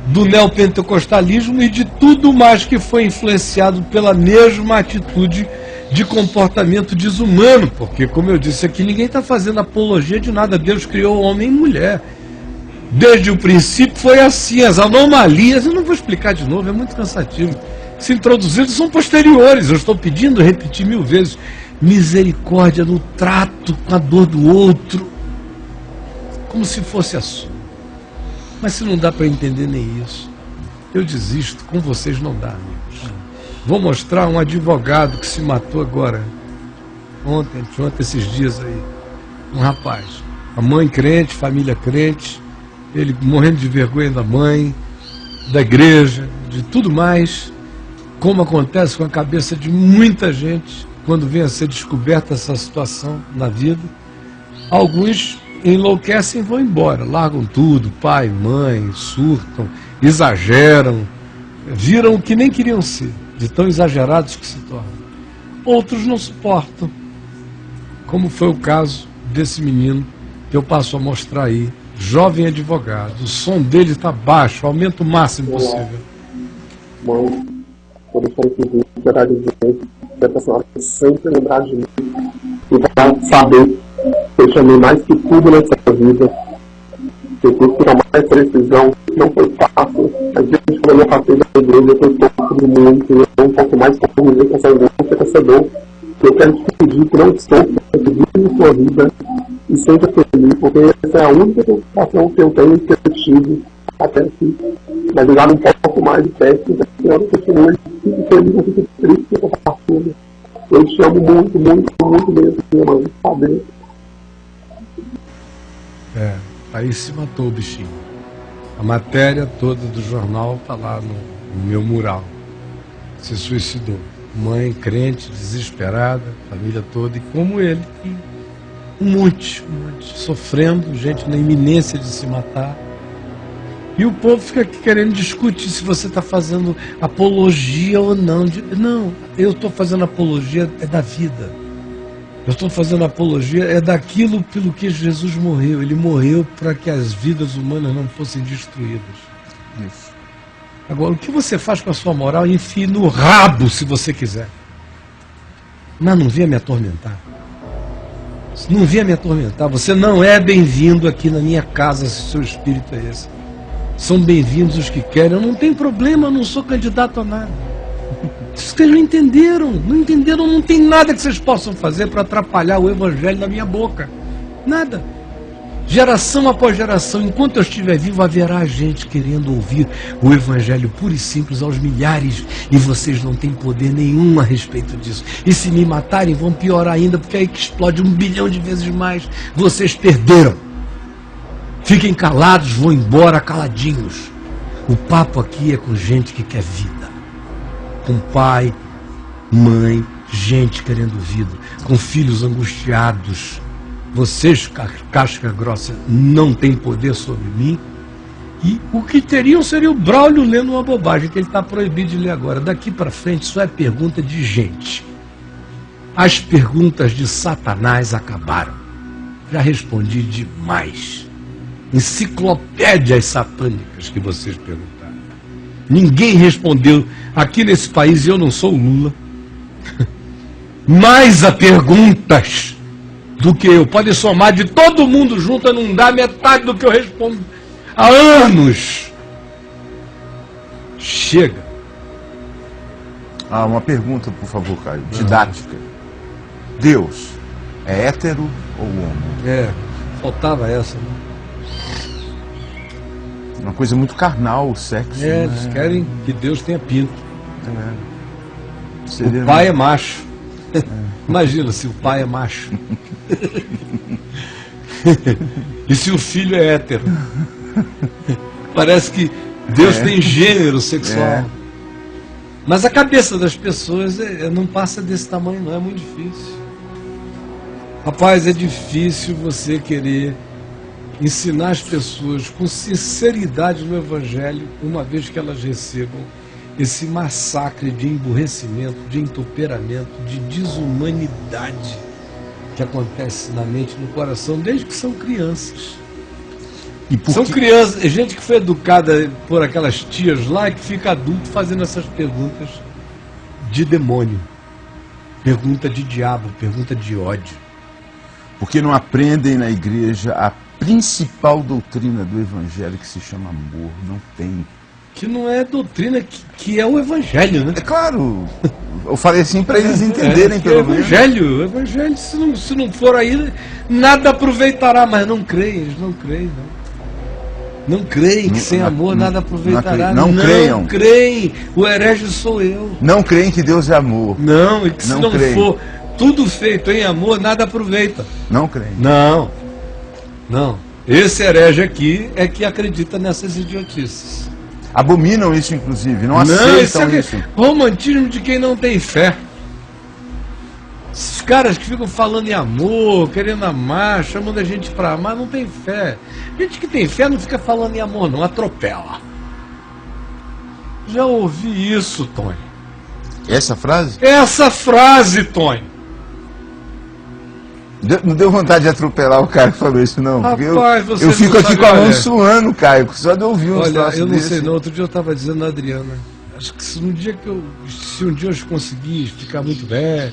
do neopentecostalismo e de tudo mais que foi influenciado pela mesma atitude de comportamento desumano, porque, como eu disse aqui, ninguém está fazendo apologia de nada. Deus criou homem e mulher. Desde o princípio foi assim. As anomalias, eu não vou explicar de novo, é muito cansativo. Se introduzidos são posteriores. Eu estou pedindo, repetir 1000 vezes, misericórdia no trato com a dor do outro, como se fosse a sua. Mas se não dá para entender nem isso, eu desisto. Com vocês não dá, amigos. Vou mostrar um advogado que se matou agora, ontem, esses dias aí, um rapaz. A mãe crente, família crente, ele morrendo de vergonha da mãe, da igreja, de tudo mais, como acontece com a cabeça de muita gente quando vem a ser descoberta essa situação na vida. Alguns enlouquecem e vão embora, largam tudo, pai, mãe, surtam, exageram, viram o que nem queriam ser, de tão exagerados que se tornam. Outros não suportam, como foi o caso desse menino que eu passo a mostrar aí, jovem advogado. O som dele está baixo, aumenta o máximo possível. Mãe, vou deixar esse vídeo para dizer que a senhora sempre lembrar de mim e para saber que eu chamei mais que tudo nessa vida. Eu tive que tomar essa decisão, não foi fácil. Às vezes, quando eu passei da igreja, eu sofri muito, eu estou um pouco mais conviver com essa angústia, com essa dor. Eu quero te pedir que não sofra, que vive a sua vida e seja feliz, porque essa é a única preocupação que eu tenho, que eu tive até aqui. Mas eu já um pouco mais de perto, que a senhora continue, fique feliz, não fique triste, fique partindo. Eu te amo muito, muito, muito mesmo, minha mãe, sabe? Aí se matou o bichinho. A matéria toda do jornal está lá no meu mural. Se suicidou. Mãe crente, desesperada, família toda, e como ele, um monte, sofrendo, gente na iminência de se matar. E o povo fica aqui querendo discutir se você está fazendo apologia ou não. Não, eu estou fazendo apologia da vida. Eu estou fazendo apologia daquilo pelo que Jesus morreu. Ele morreu para que as vidas humanas não fossem destruídas. Isso. Agora, o que você faz com a sua moral, enfie no rabo, se você quiser. Mas não venha me atormentar. Não venha me atormentar. Você não é bem-vindo aqui na minha casa, se o seu espírito é esse. São bem-vindos os que querem. Eu não tenho problema, eu não sou candidato a nada. Vocês não entenderam, não tem nada que vocês possam fazer para atrapalhar o evangelho na minha boca. Nada. Geração após geração, enquanto eu estiver vivo, haverá gente querendo ouvir o evangelho puro e simples aos milhares, e vocês não têm poder nenhum a respeito disso. E se me matarem, vão piorar ainda, porque aí que explode 1 bilhão de vezes mais. Vocês perderam. Fiquem calados, vão embora caladinhos. O papo aqui é com gente que quer vida. Com pai, mãe, gente querendo vida. Com filhos angustiados. Vocês, casca grossa, não têm poder sobre mim. E o que teriam seria o Braulio lendo uma bobagem que ele está proibido de ler agora. Daqui para frente só é pergunta de gente. As perguntas de Satanás acabaram. Já respondi demais. Enciclopédias satânicas que vocês perguntaram. Ninguém respondeu aqui nesse país, e eu não sou o Lula, mais a perguntas do que eu. Pode somar de todo mundo junto, não dá metade do que eu respondo há anos. Chega. Uma pergunta, por favor, Caio, didática. Deus é hétero ou homo? Faltava essa, né? Uma coisa muito carnal, o sexo. Eles querem que Deus tenha pinto. O pai é macho. Imagina se o pai é macho. E se o filho é hétero? Parece que Deus tem gênero sexual. Mas a cabeça das pessoas não passa desse tamanho, não. É muito difícil. Rapaz, é difícil você querer ensinar as pessoas com sinceridade no Evangelho, uma vez que elas recebam esse massacre de emburrecimento, de entoperamento, de desumanidade que acontece na mente e no coração desde que são crianças. São crianças, gente que foi educada por aquelas tias lá, que fica adulto fazendo essas perguntas de demônio, pergunta de diabo, pergunta de ódio. Porque não aprendem na igreja a principal doutrina do Evangelho, que se chama amor. Não tem. Que não é doutrina, que é o Evangelho, né? É claro. Eu falei assim para eles entenderem pelo menos. O Evangelho, se não for aí, nada aproveitará. Mas não creem, eles não creem, não. Não creem que sem amor nada aproveitará. Não creiam. Não creem. O herege sou eu. Não creem que Deus é amor. Não, e que se não for tudo feito em amor, nada aproveita. Não creem. Não. Não. Esse herege aqui é que acredita nessas idiotices. Abominam isso, inclusive, não aceitam isso. Romantismo de quem não tem fé. Esses caras que ficam falando em amor, querendo amar, chamando a gente para amar, não tem fé. Gente que tem fé não fica falando em amor, não, atropela. Já ouvi isso, Tony. Essa frase? Essa frase, Tony. Não deu vontade de atropelar o cara que falou isso, não? Rapaz, eu fico aqui com a mão suando, Caio, só de ouvir uns Olha, eu não desse. sei não, outro dia eu estava dizendo a Adriana, acho que se um dia eu conseguir ficar muito velho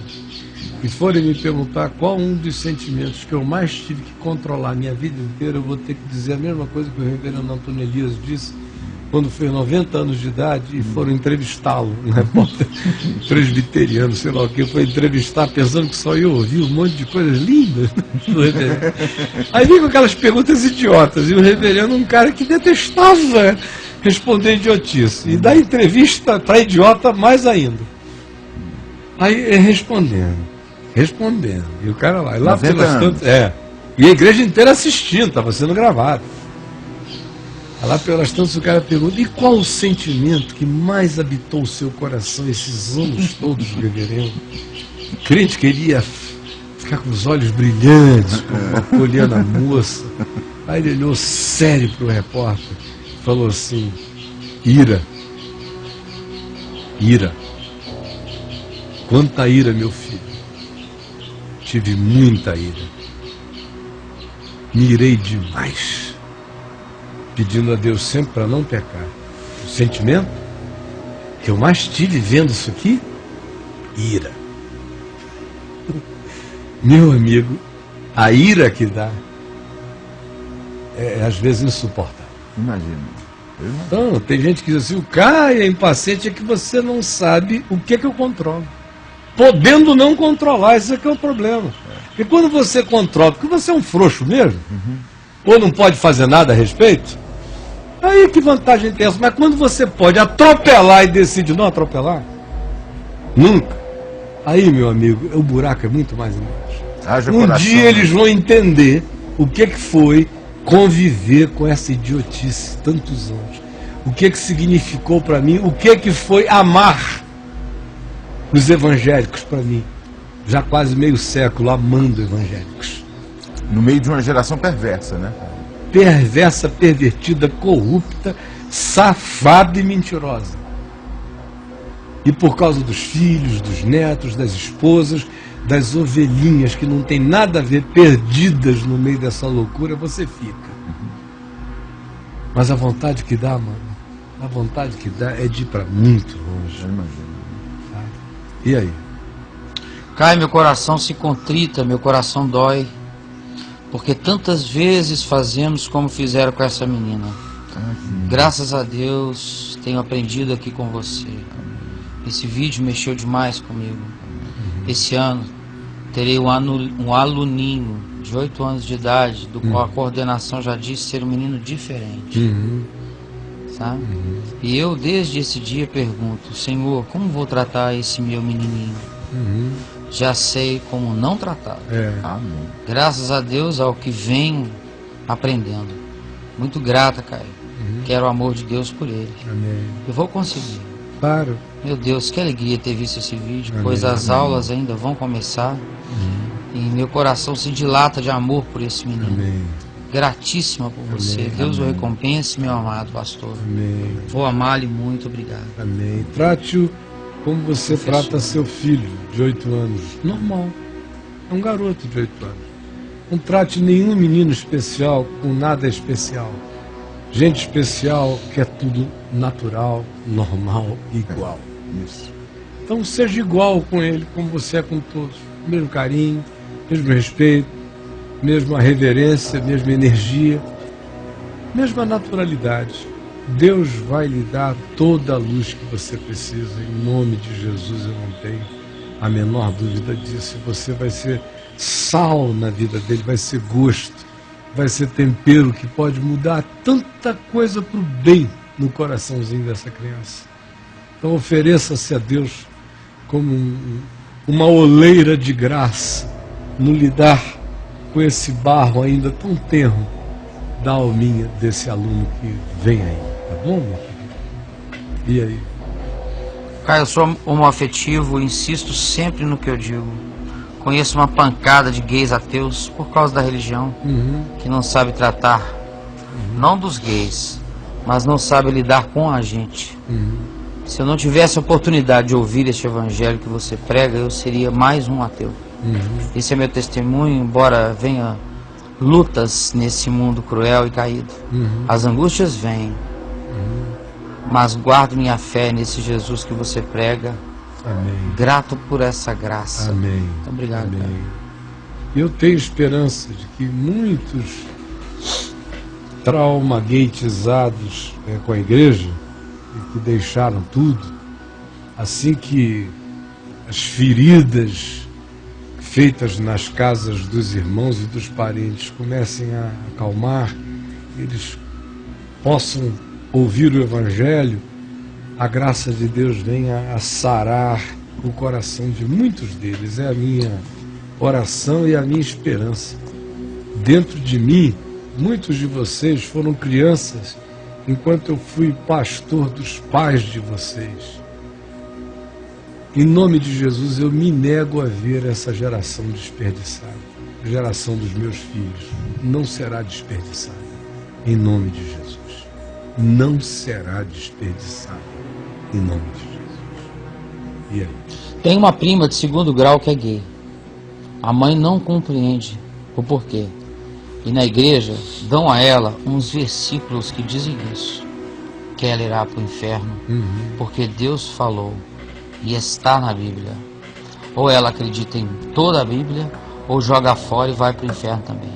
e forem me perguntar qual um dos sentimentos que eu mais tive que controlar a minha vida inteira, eu vou ter que dizer a mesma coisa que o reverendo Antônio Elias disse quando fez 90 anos de idade e foram entrevistá-lo, um repórter presbiteriano, sei lá o que, foi entrevistar pensando que só ia ouvir um monte de coisas lindas do reverendo. Aí vem com aquelas perguntas idiotas, e o reverendo um cara que detestava responder idiotice, e dá entrevista para idiota mais ainda. Aí respondendo, e o cara lá pelas tantas, e a igreja inteira assistindo, estava sendo gravado. Lá pelas tantas o cara pergunta, e qual o sentimento que mais habitou o seu coração esses anos todos, reverendo? O crente queria ficar com os olhos brilhantes, olhando a moça. Aí ele olhou sério para o repórter e falou assim, ira. Quanta ira, meu filho. Tive muita ira. Me irei demais. Pedindo a Deus sempre para não pecar. O sentimento que eu mais tive vendo isso aqui, ira. Meu amigo, a ira que dá é às vezes insuportável. Imagina. Então, tem gente que diz assim, o Caio é impaciente, é que você não sabe o que é que eu controlo. Podendo não controlar, isso é que é o problema. Porque quando você controla, porque você é um frouxo mesmo, ou não pode fazer nada a respeito, aí que vantagem tem essa? Mas quando você pode atropelar e decide não atropelar, nunca. Aí, meu amigo, o buraco é muito mais embaixo. Um dia eles vão entender o que foi conviver com essa idiotice tantos anos. O que significou para mim, o que foi amar os evangélicos para mim. Já quase meio século amando evangélicos. No meio de uma geração perversa, né? Perversa, pervertida, corrupta, safada e mentirosa. E por causa dos filhos, dos netos, das esposas, das ovelhinhas que não tem nada a ver, perdidas no meio dessa loucura, você fica. Mas a vontade que dá, mano, a vontade que dá é de ir para muito longe. Eu imagino. E aí? Cai, meu coração se contrita, meu coração dói. Porque tantas vezes fazemos como fizeram com essa menina. Graças a Deus, tenho aprendido aqui com você. Esse vídeo mexeu demais comigo. Esse ano, terei um aluninho de 8 anos de idade, do qual a coordenação já disse ser um menino diferente. Sabe? E eu, desde esse dia, pergunto, Senhor, como vou tratar esse meu menininho? Já sei como não tratar. Graças a Deus ao que venho aprendendo. Muito grata, Caio. Quero o amor de Deus por ele. Amém. Eu vou conseguir. Claro. Meu Deus, que alegria ter visto esse vídeo, pois as aulas ainda vão começar. E meu coração se dilata de amor por esse menino. Gratíssima por você. Deus o recompense, meu amado pastor. Vou amá-lo muito. Obrigado. Amém. Trate-o como você trata seu filho de 8 anos. Normal. É um garoto de 8 anos. Não trate nenhum menino especial com nada especial. Gente especial quer tudo natural, normal, igual. Isso. Então seja igual com ele, como você é com todos. Mesmo carinho, mesmo respeito, mesma reverência, mesma energia, mesma naturalidade. Deus vai lhe dar toda a luz que você precisa, em nome de Jesus. Eu não tenho a menor dúvida disso. Você vai ser sal na vida dele, vai ser gosto, vai ser tempero que pode mudar tanta coisa para o bem no coraçãozinho dessa criança. Então ofereça-se a Deus como uma oleira de graça no lhe dar com esse barro ainda tão tenro da alminha desse aluno que vem aí, tá bom, meu querido? E aí? Caio, eu sou homoafetivo e insisto sempre no que eu digo. Conheço uma pancada de gays ateus por causa da religião, que não sabe tratar, não dos gays, mas não sabe lidar com a gente. Se eu não tivesse a oportunidade de ouvir este evangelho que você prega, eu seria mais um ateu. Esse é meu testemunho, embora venha lutas nesse mundo cruel e caído. As angústias vêm, mas guardo minha fé nesse Jesus que você prega. Amém. Grato por essa graça. Amém. Muito obrigado. Amém. Eu tenho esperança de que muitos traumatizados com a igreja, e que deixaram tudo, assim que as feridas feitas nas casas dos irmãos e dos parentes comecem a acalmar, eles possam ouvir o evangelho, a graça de Deus venha a sarar o coração de muitos deles. É a minha oração e a minha esperança. Dentro de mim, muitos de vocês foram crianças enquanto eu fui pastor dos pais de vocês. Em nome de Jesus, eu me nego a ver essa geração desperdiçada. A geração dos meus filhos não será desperdiçada. Em nome de Jesus. Não será desperdiçada. Em nome de Jesus. E aí? Tem uma prima de 2º grau que é gay. A mãe não compreende o porquê. E na igreja dão a ela uns versículos que dizem isso. Que ela irá para o inferno, porque Deus falou e está na Bíblia. Ou ela acredita em toda a Bíblia, ou joga fora e vai para o inferno também.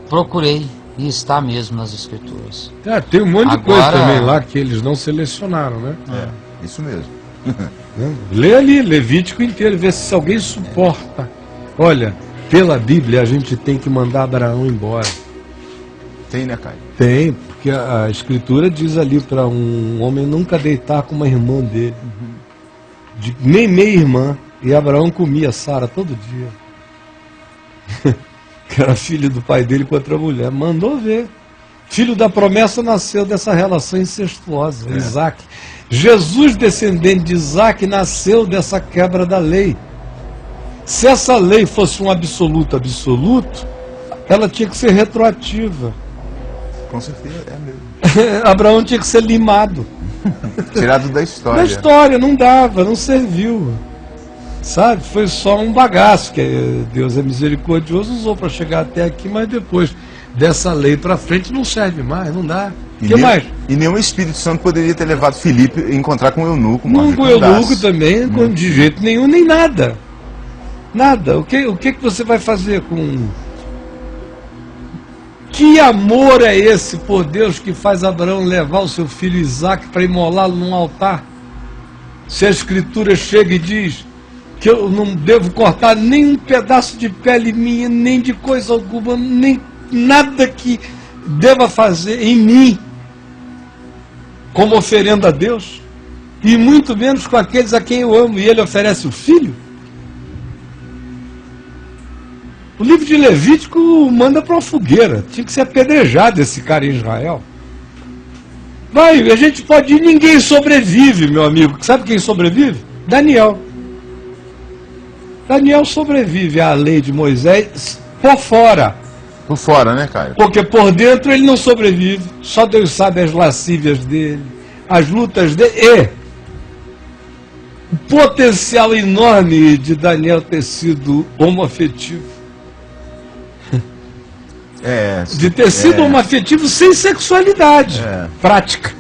Procurei e está mesmo nas Escrituras. Tem um monte de coisa também lá que eles não selecionaram, né? Isso mesmo. Lê ali, Levítico inteiro, vê se alguém suporta. Olha, pela Bíblia a gente tem que mandar Abraão embora. Tem, né, Caio? Tem, porque a Escritura diz ali para um homem nunca deitar com uma irmã dele. Nem meia irmã. E Abraão comia Sara todo dia. Que era filho do pai dele com outra mulher. Mandou ver. Filho da promessa nasceu dessa relação incestuosa, Isaac. Jesus, descendente de Isaac, nasceu dessa quebra da lei. Se essa lei fosse um absoluto, ela tinha que ser retroativa. Com certeza, é mesmo. Abraão tinha que ser limado. Tirado da história. Da história, não dava, não serviu. Sabe? Foi só um bagaço que Deus é misericordioso, usou para chegar até aqui, mas depois dessa lei para frente não serve mais, não dá. O que mais? E nenhum Espírito Santo poderia ter levado Filipe a encontrar com o eunuco. Não, com o eunuco também, de jeito nenhum, nem nada. Nada. O que você vai fazer com... Que amor é esse por Deus que faz Abraão levar o seu filho Isaac para imolá-lo num altar? Se a Escritura chega e diz que eu não devo cortar nem um pedaço de pele minha, nem de coisa alguma, nem nada que deva fazer em mim como oferenda a Deus, e muito menos com aqueles a quem eu amo, e ele oferece o filho. O livro de Levítico manda para uma fogueira. Tinha que ser apedrejado esse cara em Israel. A gente pode ir, ninguém sobrevive, meu amigo. Sabe quem sobrevive? Daniel. Daniel sobrevive à lei de Moisés por fora. Por fora, né, Caio? Porque por dentro ele não sobrevive. Só Deus sabe as lascívias dele, as lutas dele. E o potencial enorme de Daniel ter sido homoafetivo. De ter sido homoafetivo sem sexualidade prática.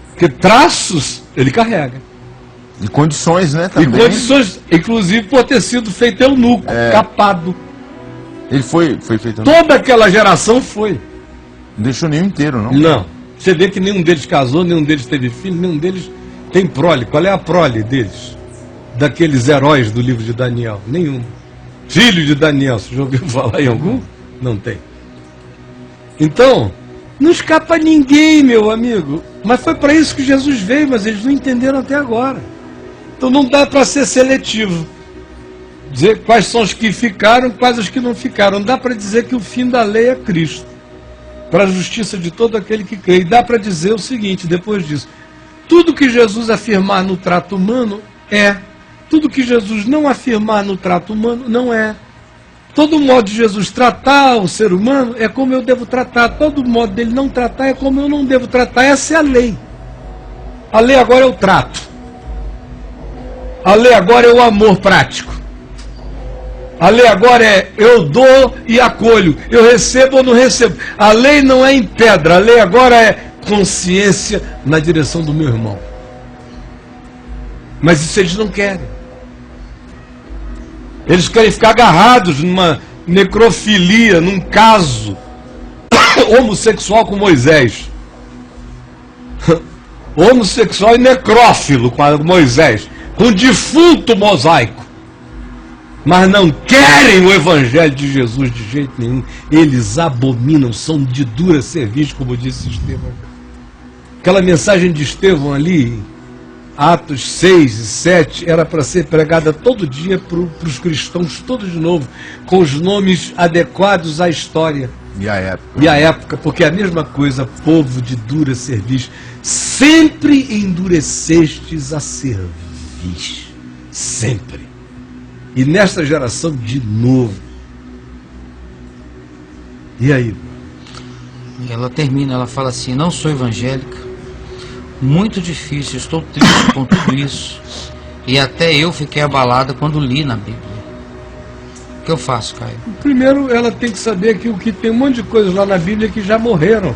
Porque traços ele carrega. E condições, né, também. E condições, inclusive por ter sido feito eunuco, capado. Ele foi feito eunuco? Toda aquela geração foi. Não deixou nenhum inteiro, não? Não. Você vê que nenhum deles casou, nenhum deles teve filho, nenhum deles tem prole. Qual é a prole deles? Daqueles heróis do livro de Daniel? Nenhum. Filho de Daniel, você já ouviu falar em algum? Não tem. Então, não escapa ninguém, meu amigo. Mas foi para isso que Jesus veio, mas eles não entenderam até agora. Então não dá para ser seletivo. dizer quais são os que ficaram, quais os que não ficaram. Dá para dizer que o fim da lei é Cristo, para a justiça de todo aquele que crê. E dá para dizer o seguinte, depois disso: tudo que Jesus afirmar no trato humano é. Tudo que Jesus não afirmar no trato humano não é. Todo modo de Jesus tratar o ser humano é como eu devo tratar. Todo modo dele não tratar é como eu não devo tratar. Essa é a lei. A lei agora é o trato. A lei agora é o amor prático. A lei agora é eu dou e acolho. Eu recebo ou não recebo. A lei não é em pedra. A lei agora é consciência na direção do meu irmão. Mas isso eles não querem. Eles querem ficar agarrados numa necrofilia, num caso homossexual com Moisés. Homossexual e necrófilo com Moisés. Com o defunto mosaico. Mas não querem o evangelho de Jesus de jeito nenhum. Eles abominam, são de dura serviço, como disse Estevão. Aquela mensagem de Estevão ali, Atos 6 e 7, era para ser pregada todo dia para os cristãos, todos de novo, com os nomes adequados à história. E à época. E à época, porque é a mesma coisa, povo de dura cerviz. Sempre endurecestes a cerviz. Sempre. E nesta geração de novo. E aí? Ela termina, ela fala assim: não sou evangélica, muito difícil, estou triste com tudo isso, e até eu fiquei abalada quando li na Bíblia. O que eu faço, Caio? Primeiro, ela tem que saber que o que tem um monte de coisas lá na Bíblia que já morreram,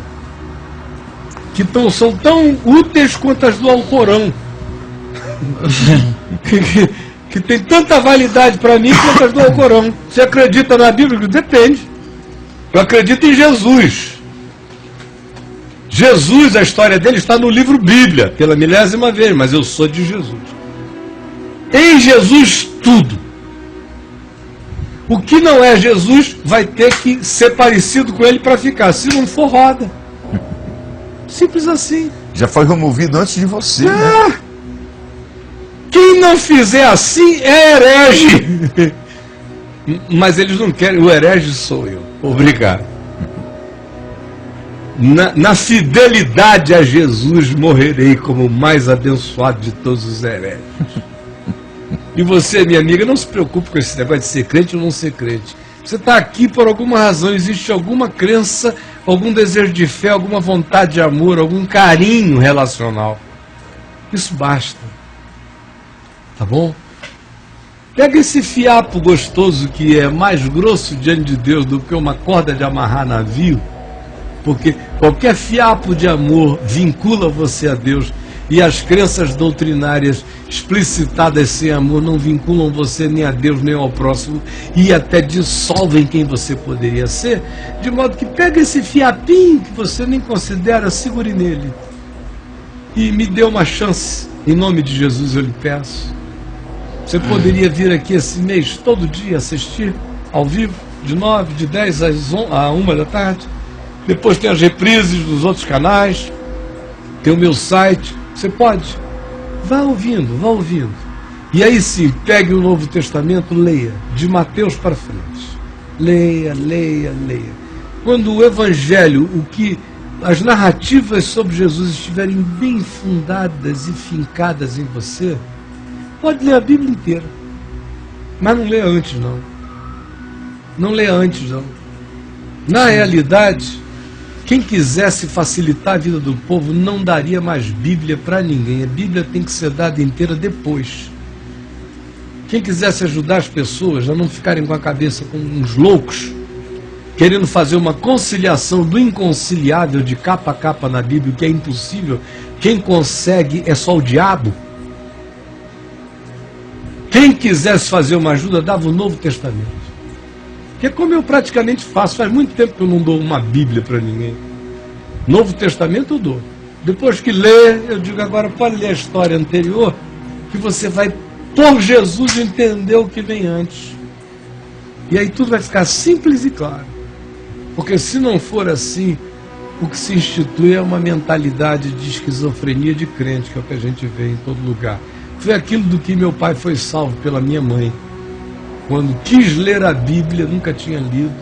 que são tão úteis quanto as do Alcorão. Que tem tanta validade para mim quanto as do Alcorão. Você acredita na Bíblia? Depende. Eu acredito em Jesus. Jesus, a história dele está no livro Bíblia, pela 1000ª vez, mas eu sou de Jesus. Em Jesus, tudo. O que não é Jesus vai ter que ser parecido com ele para ficar. Se não for, roda. Simples assim. Já foi removido antes de você, né? Quem não fizer assim é herege. Mas eles não querem. O herege sou eu. Obrigado. Na fidelidade a Jesus morrerei como o mais abençoado de todos os hereges. E você, minha amiga, não se preocupe com esse negócio de ser crente ou não ser crente. Você está aqui por alguma razão, existe alguma crença, algum desejo de fé, alguma vontade de amor, algum carinho relacional. Isso basta. Tá bom? Pega esse fiapo gostoso que é mais grosso diante de Deus do que uma corda de amarrar navio, porque qualquer fiapo de amor vincula você a Deus, e as crenças doutrinárias explicitadas sem amor não vinculam você nem a Deus nem ao próximo, e até dissolvem quem você poderia ser, de modo que pega esse fiapinho que você nem considera, segure nele e me dê uma chance, em nome de Jesus eu lhe peço. Você poderia vir aqui esse mês todo dia assistir ao vivo, de 9, de 10 a 1 da tarde. Depois tem as reprises dos outros canais, tem o meu site. Você pode. Vá ouvindo, vá ouvindo. E aí sim, pegue o Novo Testamento, leia, de Mateus para frente. Leia, leia, leia. Quando o Evangelho, as narrativas sobre Jesus estiverem bem fundadas e fincadas em você, pode ler a Bíblia inteira. Mas não leia antes, não. Não leia antes, não. Na realidade, quem quisesse facilitar a vida do povo não daria mais Bíblia para ninguém. A Bíblia tem que ser dada inteira depois. Quem quisesse ajudar as pessoas a não ficarem com a cabeça como uns loucos, querendo fazer uma conciliação do inconciliável de capa a capa na Bíblia, o que é impossível, quem consegue é só o diabo. Quem quisesse fazer uma ajuda, dava o Novo Testamento. Que é como eu praticamente faço. Faz muito tempo que eu não dou uma Bíblia para ninguém. Novo Testamento eu dou. Depois que lê, eu digo agora, pode ler a história anterior, que você vai, por Jesus, entender o que vem antes. E aí tudo vai ficar simples e claro. Porque se não for assim, o que se institui é uma mentalidade de esquizofrenia de crente, que é o que a gente vê em todo lugar. Foi aquilo do que meu pai foi salvo pela minha mãe. quando quis ler a Bíblia, nunca tinha lido,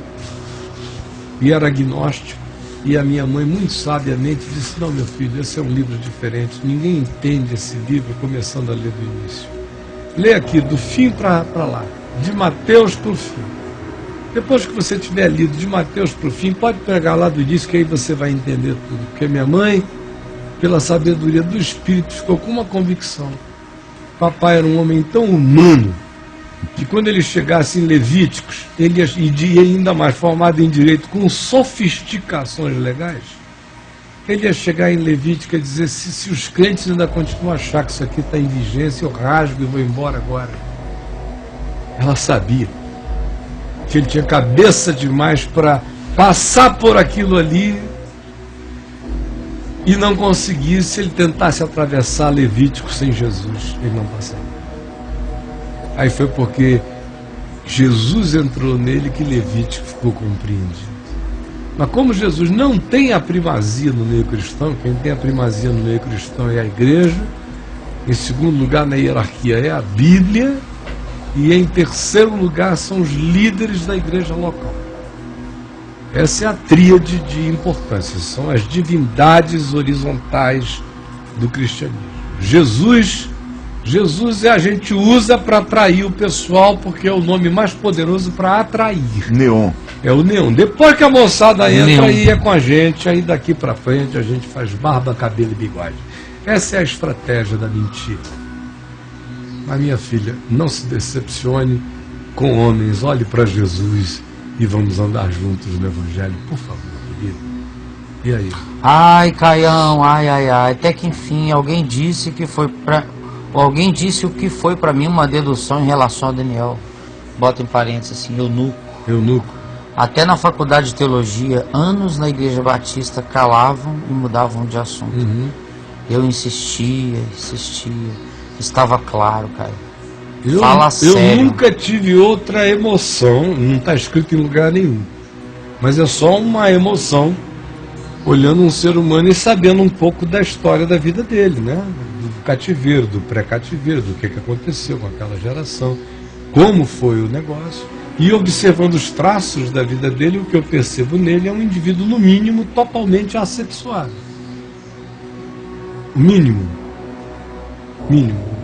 e era agnóstico, e a minha mãe, muito sabiamente, disse: não, meu filho, esse é um livro diferente, ninguém entende esse livro começando a ler do início. Lê aqui, do fim para lá, de Mateus para o fim. Depois que você tiver lido de Mateus para o fim, pode pegar lá do início, que aí você vai entender tudo. Porque minha mãe, pela sabedoria do Espírito, ficou com uma convicção. Papai era um homem tão humano, que quando ele chegasse em Levíticos, ele ia ainda mais formado em direito, com sofisticações legais, ele ia chegar em Levítico e dizer: se os crentes ainda continuam a achar que isso aqui está em vigência, eu rasgo e vou embora agora. Ela sabia que ele tinha cabeça demais para passar por aquilo ali e não conseguir. Se ele tentasse atravessar Levítico sem Jesus, ele não passaria. Aí foi porque Jesus entrou nele que Levítico ficou compreendido. Mas como Jesus não tem a primazia no meio cristão, quem tem a primazia no meio cristão é a igreja, em segundo lugar na hierarquia é a Bíblia, e em terceiro lugar são os líderes da igreja local. Essa é a tríade de importância, são as divindades horizontais do cristianismo. Jesus a gente usa para atrair o pessoal, porque é o nome mais poderoso para atrair. Neon. É o neon. Depois que a moçada entra e é com a gente, aí daqui para frente a gente faz barba, cabelo e bigode. Essa é a estratégia da mentira. Mas minha filha, não se decepcione com homens, olhe para Jesus e vamos andar juntos no Evangelho, por favor, querido. E aí? Ai, Caião, ai, até que enfim alguém disse que foi para... Alguém disse o que foi para mim uma dedução em relação a Daniel. Bota em parênteses assim, eunuco. Até na faculdade de teologia, anos na igreja batista calavam e mudavam de assunto. Eu insistia. Estava claro, cara. Fala sério. Eu nunca tive outra emoção, não está escrito em lugar nenhum. Mas é só uma emoção, olhando um ser humano e sabendo um pouco da história da vida dele, né? Do cativeiro, do pré-cativeiro, do que aconteceu com aquela geração, como foi o negócio. E observando os traços da vida dele, o que eu percebo nele é um indivíduo, no mínimo, totalmente assexuado. Mínimo,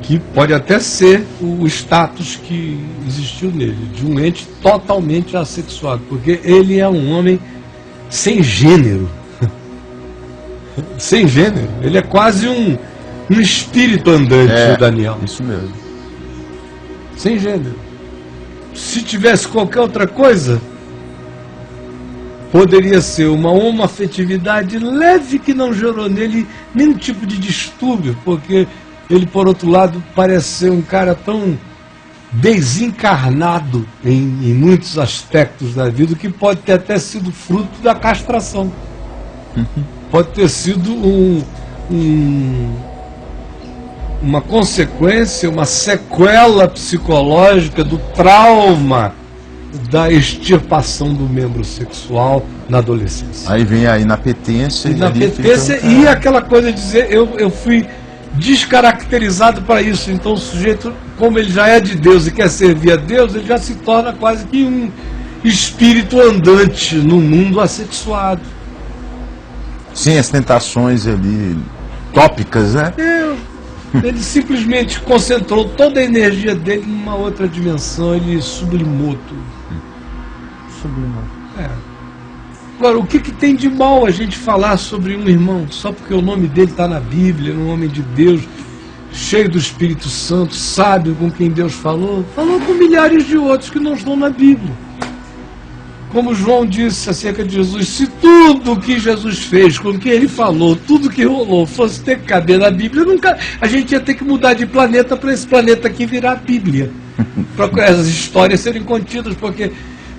que pode até ser o status que existiu nele, de um ente totalmente assexuado, porque ele é um homem sem gênero. Sem gênero. Ele é quase um espírito andante, o Daniel. Isso mesmo. Sem gênero. Se tivesse qualquer outra coisa, poderia ser uma homoafetividade leve que não gerou nele nenhum tipo de distúrbio, porque ele, por outro lado, parece ser um cara tão desencarnado em muitos aspectos da vida, que pode ter até sido fruto da castração. Pode ter sido uma consequência, uma sequela psicológica do trauma da extirpação do membro sexual na adolescência. Aí vem a inapetência. E aquela coisa de dizer, eu fui descaracterizado para isso. Então o sujeito, como ele já é de Deus e quer servir a Deus, ele já se torna quase que um espírito andante no mundo assexuado. Sim, as tentações ali tópicas, né? Ele simplesmente concentrou toda a energia dele numa outra dimensão, ele sublimou tudo. Agora, o que tem de mal a gente falar sobre um irmão só porque o nome dele está na Bíblia, um homem de Deus, cheio do Espírito Santo, sábio, com quem Deus falou com milhares de outros que não estão na Bíblia. Como João disse acerca de Jesus, se tudo o que Jesus fez, com o que ele falou, tudo que rolou, fosse ter que caber na Bíblia, a gente ia ter que mudar de planeta para esse planeta aqui virar a Bíblia. Para essas histórias serem contidas, porque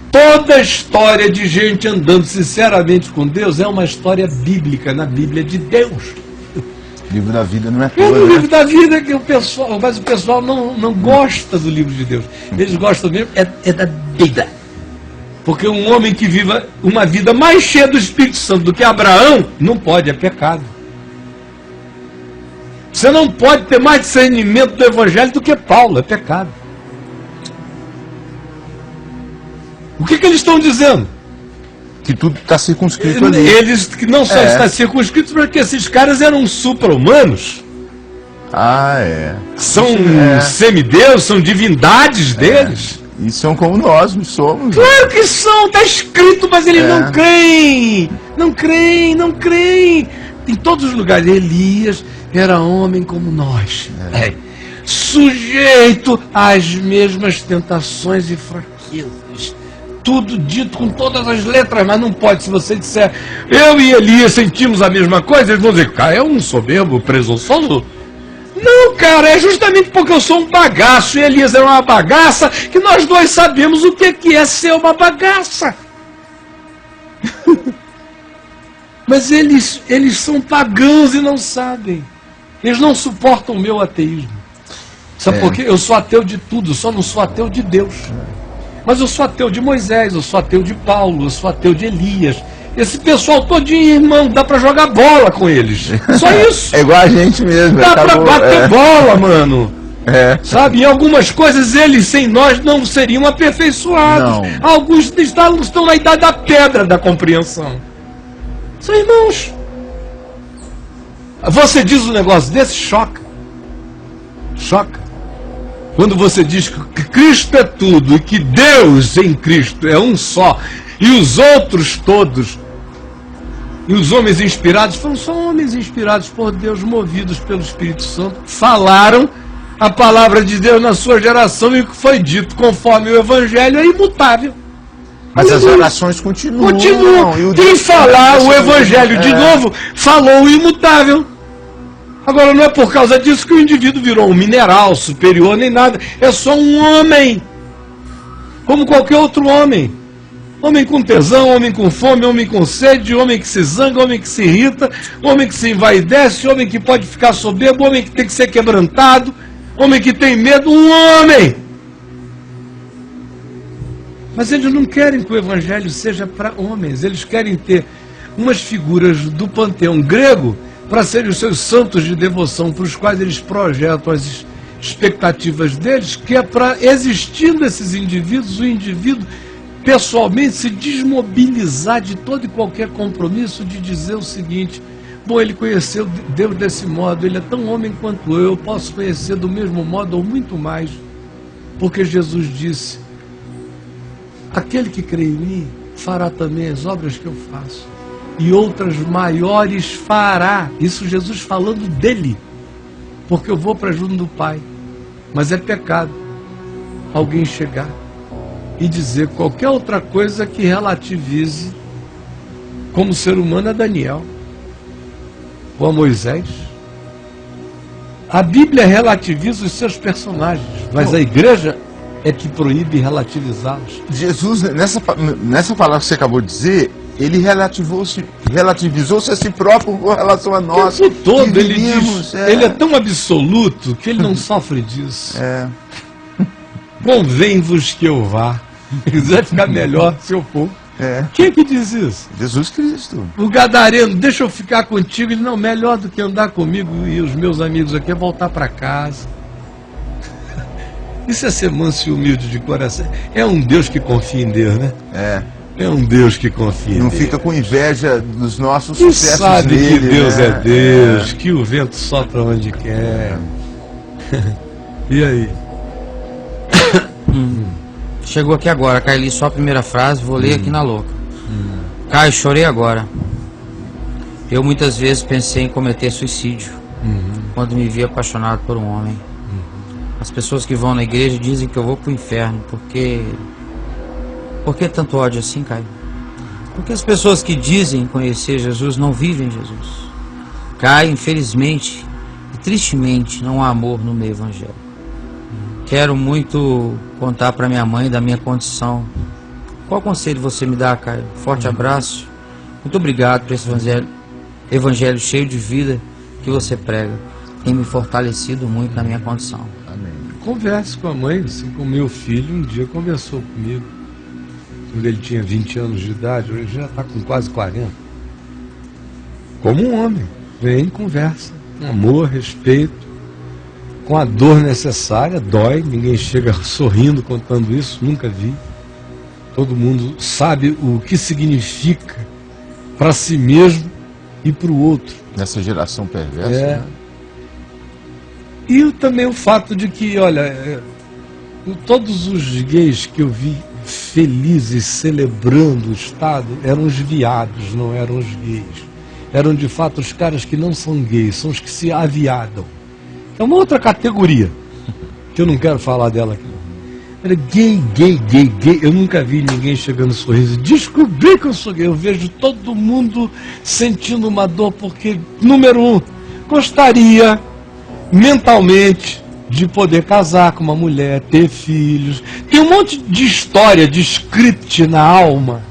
toda história de gente andando sinceramente com Deus é uma história bíblica, na Bíblia de Deus. O livro da vida não é todo, o livro da vida que o pessoal não gosta do livro de Deus. Eles gostam mesmo é da Bíblia. Porque um homem que viva uma vida mais cheia do Espírito Santo do que Abraão, não pode, é pecado. Você não pode ter mais discernimento do Evangelho do que Paulo, é pecado. O que eles estão dizendo? Que tudo está circunscrito ali. Eles que não só estão circunscritos, porque esses caras eram supra-humanos. Ah, é. São semideus, são divindades deles. E são como nós somos. Claro que são, está escrito, mas eles não creem. Não creem, não creem. Em todos os lugares, Elias era homem como nós. Sujeito às mesmas tentações e fraquezas. Tudo dito com todas as letras, mas não pode. Se você disser, eu e Elias sentimos a mesma coisa, eles vão dizer, cara, é um soberbo, presunçoso. Não, cara, é justamente porque eu sou um bagaço e Elias é uma bagaça que nós dois sabemos o que é ser uma bagaça. Mas eles são pagãos e não sabem. Eles não suportam o meu ateísmo. Sabe por quê? Eu sou ateu de tudo, só não sou ateu de Deus. Mas eu sou ateu de Moisés, eu sou ateu de Paulo, eu sou ateu de Elias. Esse pessoal todinho, irmão, dá pra jogar bola com eles. Só isso. É igual a gente mesmo. Dá pra bater bola, mano. Sabe, em algumas coisas eles sem nós não seriam aperfeiçoados. Não. Alguns estão na idade da pedra da compreensão. São irmãos. Você diz um negócio desse, choca. Choca. Quando você diz que Cristo é tudo e que Deus em Cristo é um só, e os outros todos, e os homens inspirados, foram só homens inspirados por Deus, movidos pelo Espírito Santo, falaram a palavra de Deus na sua geração, e o que foi dito conforme o Evangelho é imutável. Mas as orações continuam. Quem falar o Evangelho de novo, falou o imutável. Agora, não é por causa disso que o indivíduo virou um mineral superior nem nada. É só um homem, como qualquer outro homem. Homem com tesão, homem com fome, homem com sede, homem que se zanga, homem que se irrita, homem que se envaidece, homem que pode ficar soberbo, homem que tem que ser quebrantado, homem que tem medo, um homem. Mas eles não querem que o Evangelho seja para homens. Eles querem ter umas figuras do panteão grego para serem os seus santos de devoção, para os quais eles projetam as expectativas deles, que é para, existindo esses indivíduos, o indivíduo pessoalmente se desmobilizar de todo e qualquer compromisso de dizer o seguinte: bom, ele conheceu Deus desse modo, ele é tão homem quanto eu posso conhecer do mesmo modo ou muito mais, porque Jesus disse: aquele que crê em mim fará também as obras que eu faço, e outras maiores fará. Isso Jesus falando dele, porque eu vou para junto do Pai. Mas é pecado alguém chegar e dizer qualquer outra coisa que relativize, como ser humano, a Daniel ou a Moisés. A Bíblia relativiza os seus personagens, mas a igreja é que proíbe relativizá-los. Jesus, nessa palavra que você acabou de dizer, ele relativizou-se a si próprio com relação a nós. O tempo todo ele diz, ele é tão absoluto que ele não sofre disso. Convém-vos que eu vá. Vai ficar melhor se eu for. Quem é que diz isso? Jesus Cristo. O gadareno, deixa eu ficar contigo. Ele, não, melhor do que andar comigo e os meus amigos aqui é voltar para casa. Isso é ser manso e humilde de coração. É um Deus que confia em Deus, né? É um Deus que confia em Deus. Não fica com inveja dos nossos sucessos sabe dele, que Deus é Deus, que o vento sopra onde quer. E aí? Chegou aqui agora, Caio, li só a primeira frase, vou ler aqui na louca. Caio, chorei agora. Eu muitas vezes pensei em cometer suicídio quando me vi apaixonado por um homem. As pessoas que vão na igreja dizem que eu vou pro inferno. Por que tanto ódio assim, Caio? Porque as pessoas que dizem conhecer Jesus não vivem Jesus. Caio, infelizmente e tristemente, não há amor no meu evangelho. Quero muito contar para minha mãe da minha condição. Qual conselho você me dá, Caio? Forte abraço. Muito obrigado por esse evangelho cheio de vida que você prega. Tem me fortalecido muito na minha condição. Amém. Converse com a mãe, assim como meu filho um dia conversou comigo. Quando ele tinha 20 anos de idade, hoje já está com quase 40. Como um homem. Vem, conversa. Com amor, respeito. Com a dor necessária, dói, ninguém chega sorrindo contando isso, nunca vi. Todo mundo sabe o que significa para si mesmo e para o outro. Nessa geração perversa. É. Né? E também o fato de que, olha, todos os gays que eu vi felizes celebrando o Estado eram os viados, não eram os gays. Eram de fato os caras que não são gays, são os que se aviadam. É uma outra categoria, que eu não quero falar dela aqui. Era gay. Eu nunca vi ninguém chegando sorriso. Descobri que eu sou gay. Eu vejo todo mundo sentindo uma dor porque, número um, gostaria mentalmente de poder casar com uma mulher, ter filhos. Tem um monte de história, de script na alma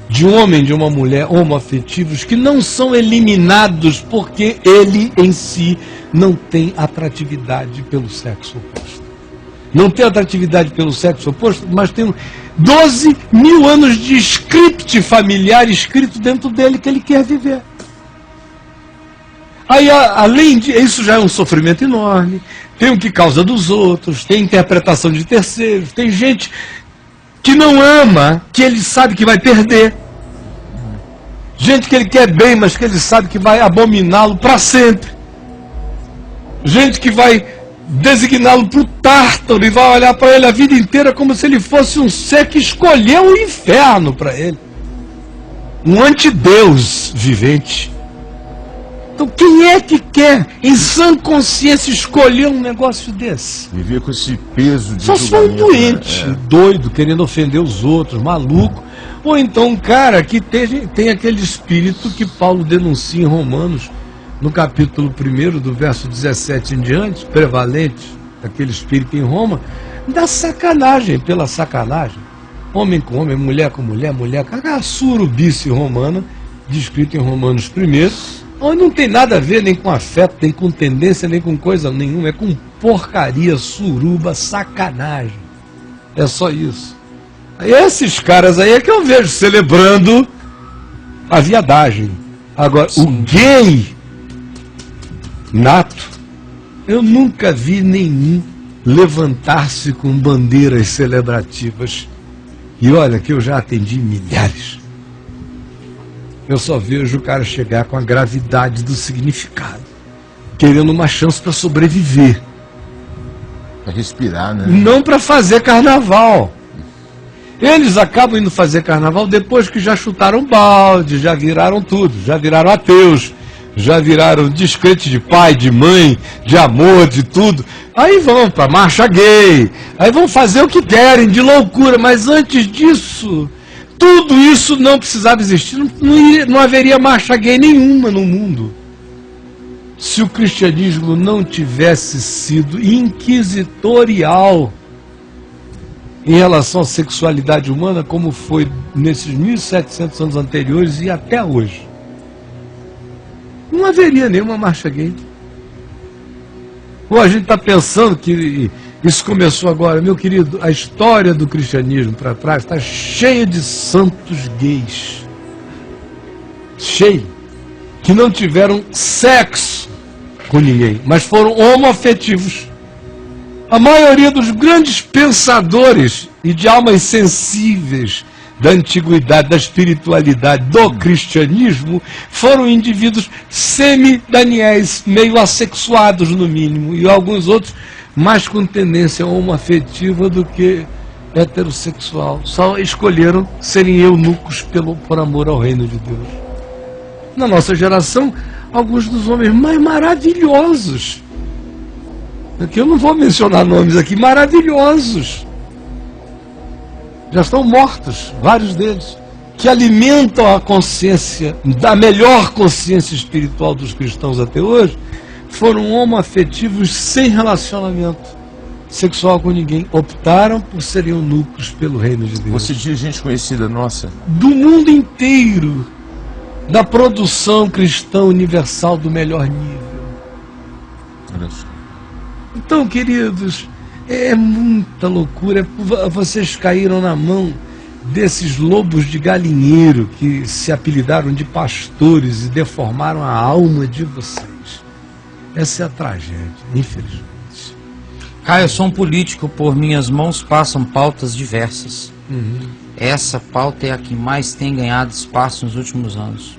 de um homem, de uma mulher homoafetivos que não são eliminados porque ele em si não tem atratividade pelo sexo oposto. Não tem atratividade pelo sexo oposto, mas tem 12 mil anos de script familiar escrito dentro dele que ele quer viver. Aí, além de isso, já é um sofrimento enorme. Tem o que causa dos outros, tem interpretação de terceiros, tem gente que não ama, que ele sabe que vai perder. Gente que ele quer bem, mas que ele sabe que vai abominá-lo para sempre. Gente que vai designá-lo para o Tártaro e vai olhar para ele a vida inteira como se ele fosse um ser que escolheu o inferno para ele. Um antideus vivente. Então quem é que quer, em sã consciência, escolher um negócio desse? Viver com esse peso de só sou um doente, doido, querendo ofender os outros, maluco. Ou então um cara que tem aquele espírito que Paulo denuncia em Romanos, no capítulo 1, do verso 17 em diante, prevalente, aquele espírito em Roma, da sacanagem pela sacanagem. Homem com homem, mulher com mulher, mulher com a surubice romana, descrito em Romanos 1, onde não tem nada a ver nem com afeto, nem com tendência, nem com coisa nenhuma, é com porcaria, suruba, sacanagem. É só isso. Esses caras aí é que eu vejo celebrando a viadagem. Agora, sim, o gay nato, eu nunca vi nenhum levantar-se com bandeiras celebrativas. E olha que eu já atendi milhares. Eu só vejo o cara chegar com a gravidade do significado, querendo uma chance para sobreviver. Para respirar, né? Não para fazer carnaval. Eles acabam indo fazer carnaval depois que já chutaram balde, já viraram tudo, já viraram ateus, já viraram descrentes de pai, de mãe, de amor, de tudo. Aí vão para marcha gay, aí vão fazer o que querem, de loucura, mas antes disso, tudo isso não precisava existir, não haveria marcha gay nenhuma no mundo. Se o cristianismo não tivesse sido inquisitorial em relação à sexualidade humana, como foi nesses 1.700 anos anteriores e até hoje, não haveria nenhuma marcha gay. Ou a gente está pensando que isso começou agora. Meu querido, a história do cristianismo para trás está cheia de santos gays. Cheio. Que não tiveram sexo com ninguém, mas foram homoafetivos. A maioria dos grandes pensadores e de almas sensíveis da antiguidade, da espiritualidade, do cristianismo, foram indivíduos semi-daniéis, meio assexuados no mínimo, e alguns outros mais com tendência homoafetiva do que heterossexual. Só escolheram serem eunucos por amor ao reino de Deus. Na nossa geração, alguns dos homens mais maravilhosos, que eu não vou mencionar nomes aqui, maravilhosos, já estão mortos, vários deles, que alimentam a consciência, da melhor consciência espiritual dos cristãos até hoje, foram homoafetivos sem relacionamento sexual com ninguém, optaram por serem eunucos pelo reino de Deus. Você diz gente conhecida nossa? Do mundo inteiro, da produção cristã universal do melhor nível. Olha só. Então, queridos, é muita loucura. Vocês caíram na mão desses lobos de galinheiro que se apelidaram de pastores e deformaram a alma de vocês. Essa é a tragédia, infelizmente. Caio, eu sou um político, por minhas mãos passam pautas diversas. Essa pauta é a que mais tem ganhado espaço nos últimos anos.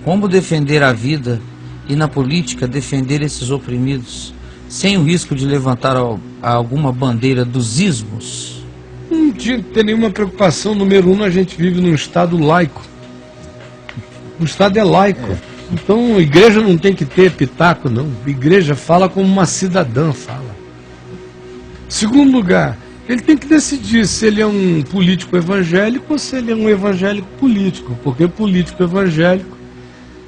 Como defender a vida e, na política, defender esses oprimidos, sem o risco de levantar alguma bandeira dos ismos? Não tinha que ter nenhuma preocupação. Número 1, a gente vive num Estado laico. O Estado é laico. Então, a igreja não tem que ter pitaco, não. A igreja fala como uma cidadã fala. Segundo lugar, ele tem que decidir se ele é um político evangélico ou se ele é um evangélico político. Porque político evangélico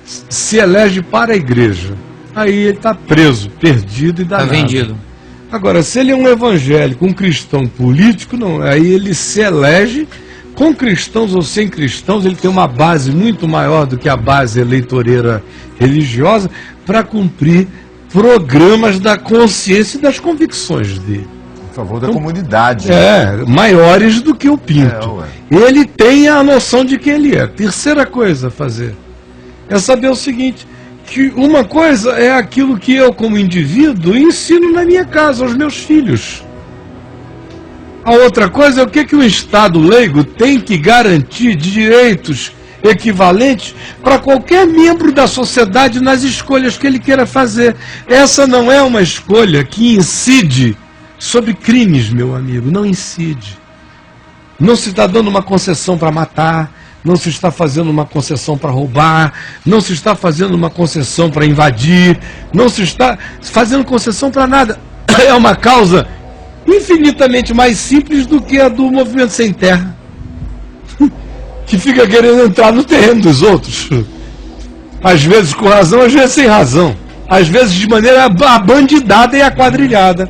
se elege para a igreja. Aí ele está preso, perdido e danado. Está vendido. Agora, se ele é um evangélico, um cristão político, não. Aí ele se elege com cristãos ou sem cristãos, ele tem uma base muito maior do que a base eleitoreira religiosa para cumprir programas da consciência e das convicções dele. A favor da comunidade. Maiores do que o Pinto. Ele tem a noção de quem ele é. Terceira coisa a fazer é saber o seguinte, que uma coisa é aquilo que eu, como indivíduo, ensino na minha casa aos meus filhos. A outra coisa é o que o Estado leigo tem que garantir de direitos equivalentes para qualquer membro da sociedade nas escolhas que ele queira fazer. Essa não é uma escolha que incide sobre crimes, meu amigo, não incide. Não se está dando uma concessão para matar, não se está fazendo uma concessão para roubar, não se está fazendo uma concessão para invadir, não se está fazendo concessão para nada. É uma causa infinitamente mais simples do que a do movimento sem terra, que fica querendo entrar no terreno dos outros, às vezes com razão, às vezes sem razão, às vezes de maneira abandidada e aquadrilhada.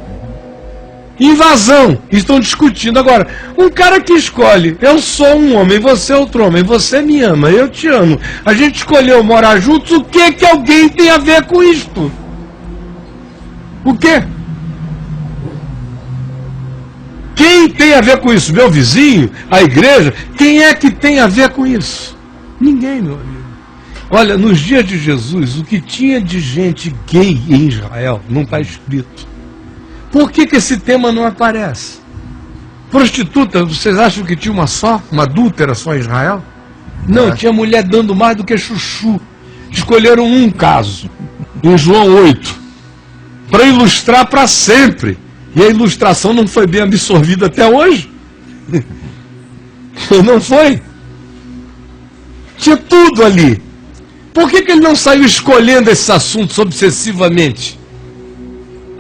Invasão, estão discutindo. Agora, um cara que escolhe, eu sou um homem, você é outro homem, você me ama, eu te amo, a gente escolheu morar juntos, o que alguém tem a ver com isto? O quê? Quem tem a ver com isso? Meu vizinho? A igreja? Quem é que tem a ver com isso? Ninguém, meu amigo. Olha, nos dias de Jesus, o que tinha de gente gay em Israel não está escrito. Por que esse tema não aparece? Prostituta, vocês acham que tinha uma adúltera só em Israel? Não, tinha mulher dando mais do que chuchu. Escolheram um caso, em João 8, para ilustrar para sempre. E a ilustração não foi bem absorvida até hoje. Não foi? Tinha tudo ali. Por que ele não saiu escolhendo esses assuntos obsessivamente?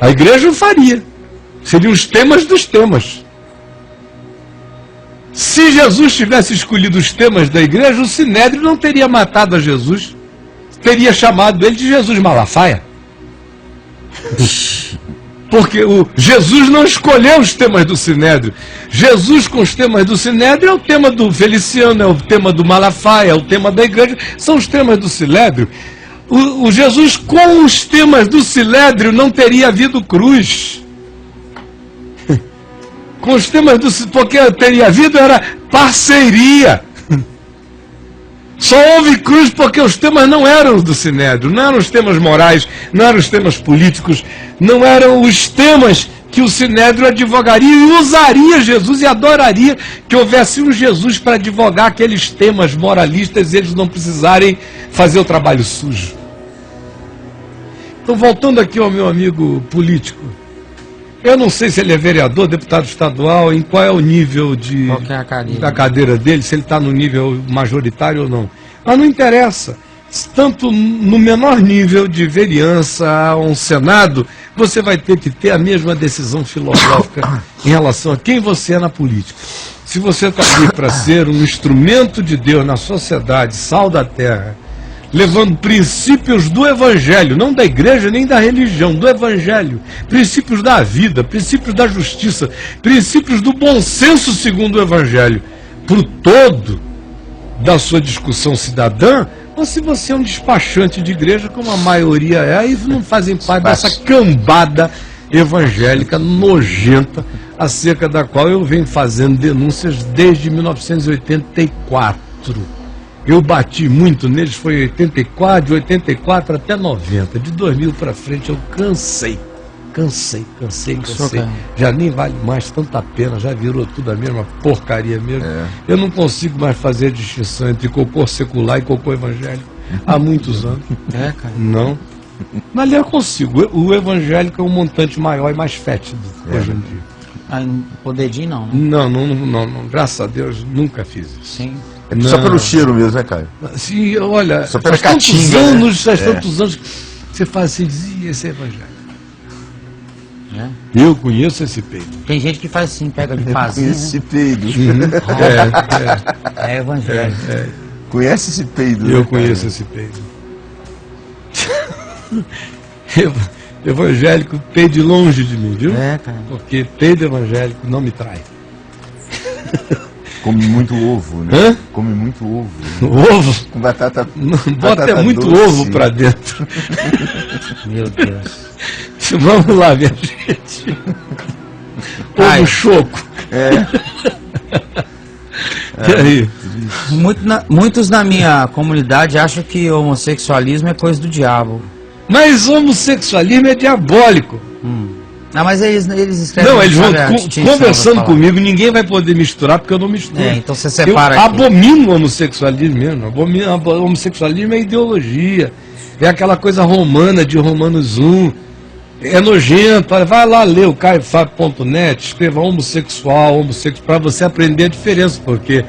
A igreja o faria. Seriam os temas dos temas. Se Jesus tivesse escolhido os temas da igreja, o Sinédrio não teria matado a Jesus. Teria chamado ele de Jesus Malafaia. Porque Jesus não escolheu os temas do Sinédrio. Jesus com os temas do Sinédrio é o tema do Feliciano, é o tema do Malafaia, é o tema da igreja, são os temas do Sinédrio. O Jesus com os temas do Sinédrio não teria havido cruz. Com os temas do Sinédrio, porque teria havido era parceria. Só houve cruz porque os temas não eram do Sinédrio, não eram os temas morais, não eram os temas políticos, não eram os temas que o Sinédrio advogaria e usaria Jesus e adoraria que houvesse um Jesus para advogar aqueles temas moralistas e eles não precisarem fazer o trabalho sujo. Então, voltando aqui ao meu amigo político, eu não sei se ele é vereador, deputado estadual, em qual é o nível da cadeira dele, se ele está no nível majoritário ou não. Mas não interessa. Tanto no menor nível de vereança a um Senado, você vai ter que ter a mesma decisão filosófica em relação a quem você é na política. Se você está aqui para ser um instrumento de Deus na sociedade, sal da terra, levando princípios do Evangelho, não da igreja nem da religião, do Evangelho, princípios da vida, princípios da justiça, princípios do bom senso segundo o Evangelho, para o todo da sua discussão cidadã, ou se você é um despachante de igreja, como a maioria é, aí não fazem parte dessa cambada evangélica nojenta, acerca da qual eu venho fazendo denúncias desde 1984. Eu bati muito neles, foi em 84, de 84 até 90. De 2000 para frente eu cansei. cansei. Já nem vale mais tanta pena, já virou tudo a mesma porcaria mesmo. Eu não consigo mais fazer a distinção entre cocô secular e cocô evangélico há muitos anos. Cara. Não. Mas ali eu consigo. O evangélico é um montante maior e mais fétido hoje em dia. O dedinho não, né? Não. Graças a Deus, nunca fiz isso. Sim. Só pelo cheiro mesmo, né, Caio? Sim, olha, só pela faz catinga, tantos anos que você faz assim, dizia, esse é evangélico. Eu conheço esse peido. Tem gente que faz assim, pega de fazer. Esse peido. É evangélico. Conhece esse peido? Eu conheço esse peido. Evangélico peide longe de mim, viu? Cara. Porque peido evangélico não me trai. Come muito ovo, né? Come muito ovo. Ovo? Com batata. Bota até muito doce. ovo pra dentro. Meu Deus. Vamos lá, minha gente. Ovo choco. E aí? Muitos na minha comunidade acham que homossexualismo é coisa do diabo. Mas homossexualismo é diabólico. Não, mas eles escrevem. Não, eles vão conversando comigo, ninguém vai poder misturar porque eu não misturo. Então você separa. Eu abomino o homossexualismo mesmo. O homossexualismo é ideologia. É aquela coisa romana de Romanos 1. É nojento. Vai lá ler o caifab.net, escreva homossexual, para você aprender a diferença, porque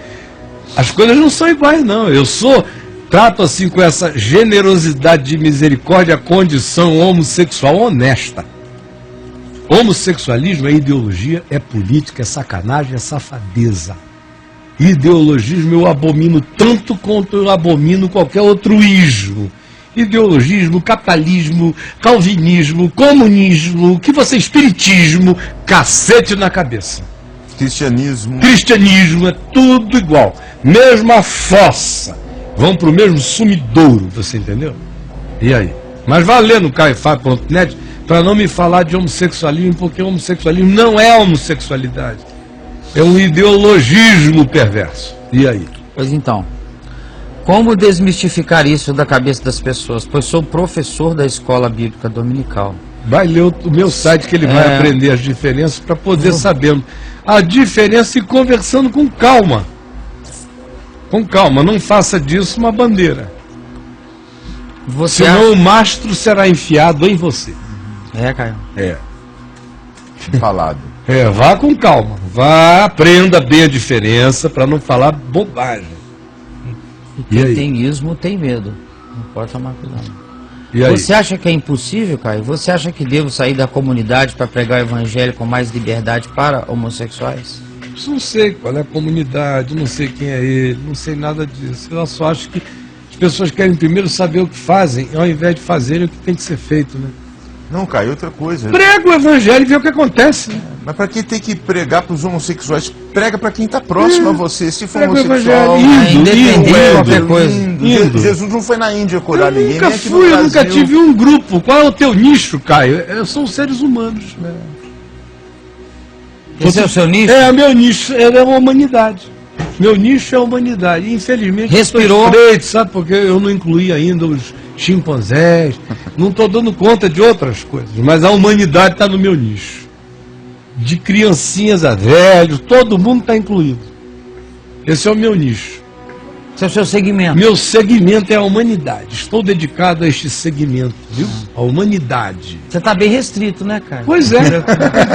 as coisas não são iguais, não. Trato assim com essa generosidade de misericórdia a condição homossexual honesta. Homossexualismo é ideologia, é política, é sacanagem, é safadeza. Ideologismo eu abomino tanto quanto eu abomino qualquer outro ismo. Ideologismo, capitalismo, calvinismo, comunismo, espiritismo, cacete na cabeça. Cristianismo é tudo igual. Mesma fossa. Vão para o mesmo sumidouro, você entendeu? E aí? Mas vai ler no caifab.net para não me falar de homossexualismo, porque homossexualismo não é homossexualidade. É um ideologismo perverso. E aí? Pois então, como desmistificar isso da cabeça das pessoas? Pois sou professor da escola bíblica dominical. Vai ler o meu site que ele vai aprender as diferenças para poder saber a diferença e conversando com calma. Com calma, não faça disso uma bandeira. Senão o mastro será enfiado em você. Caio. Falado. Vá com calma. Vá, aprenda bem a diferença para não falar bobagem. E quem tem ismo tem medo. Não pode tomar cuidado. E aí? Você acha que é impossível, Caio? Você acha que devo sair da comunidade para pregar o evangelho com mais liberdade para homossexuais? Não sei qual é a comunidade, não sei quem é ele, não sei nada disso. Eu só acho que as pessoas querem primeiro saber o que fazem, ao invés de fazerem o que tem que ser feito, né? Não, Caio, outra coisa. Prega o evangelho e vê o que acontece. Né? Mas para quem tem que pregar para os homossexuais, prega para quem está próximo a você. Se for homossexual, independente de qualquer coisa. Jesus não foi na Índia curar ninguém. Nunca fui, eu nunca tive um grupo. Qual é o teu nicho, Caio? São seres humanos. Né? Esse é o seu nicho? Meu nicho é a humanidade. Meu nicho é a humanidade. Infelizmente, respirou. Estreito, sabe? Porque eu não incluí ainda os chimpanzés. Não estou dando conta de outras coisas. Mas a humanidade está no meu nicho. De criancinhas a velhos, todo mundo está incluído. Esse é o meu nicho. Esse é o seu segmento. Meu segmento é a humanidade. Estou dedicado a este segmento, viu? A humanidade. Você está bem restrito, né, cara? Pois é.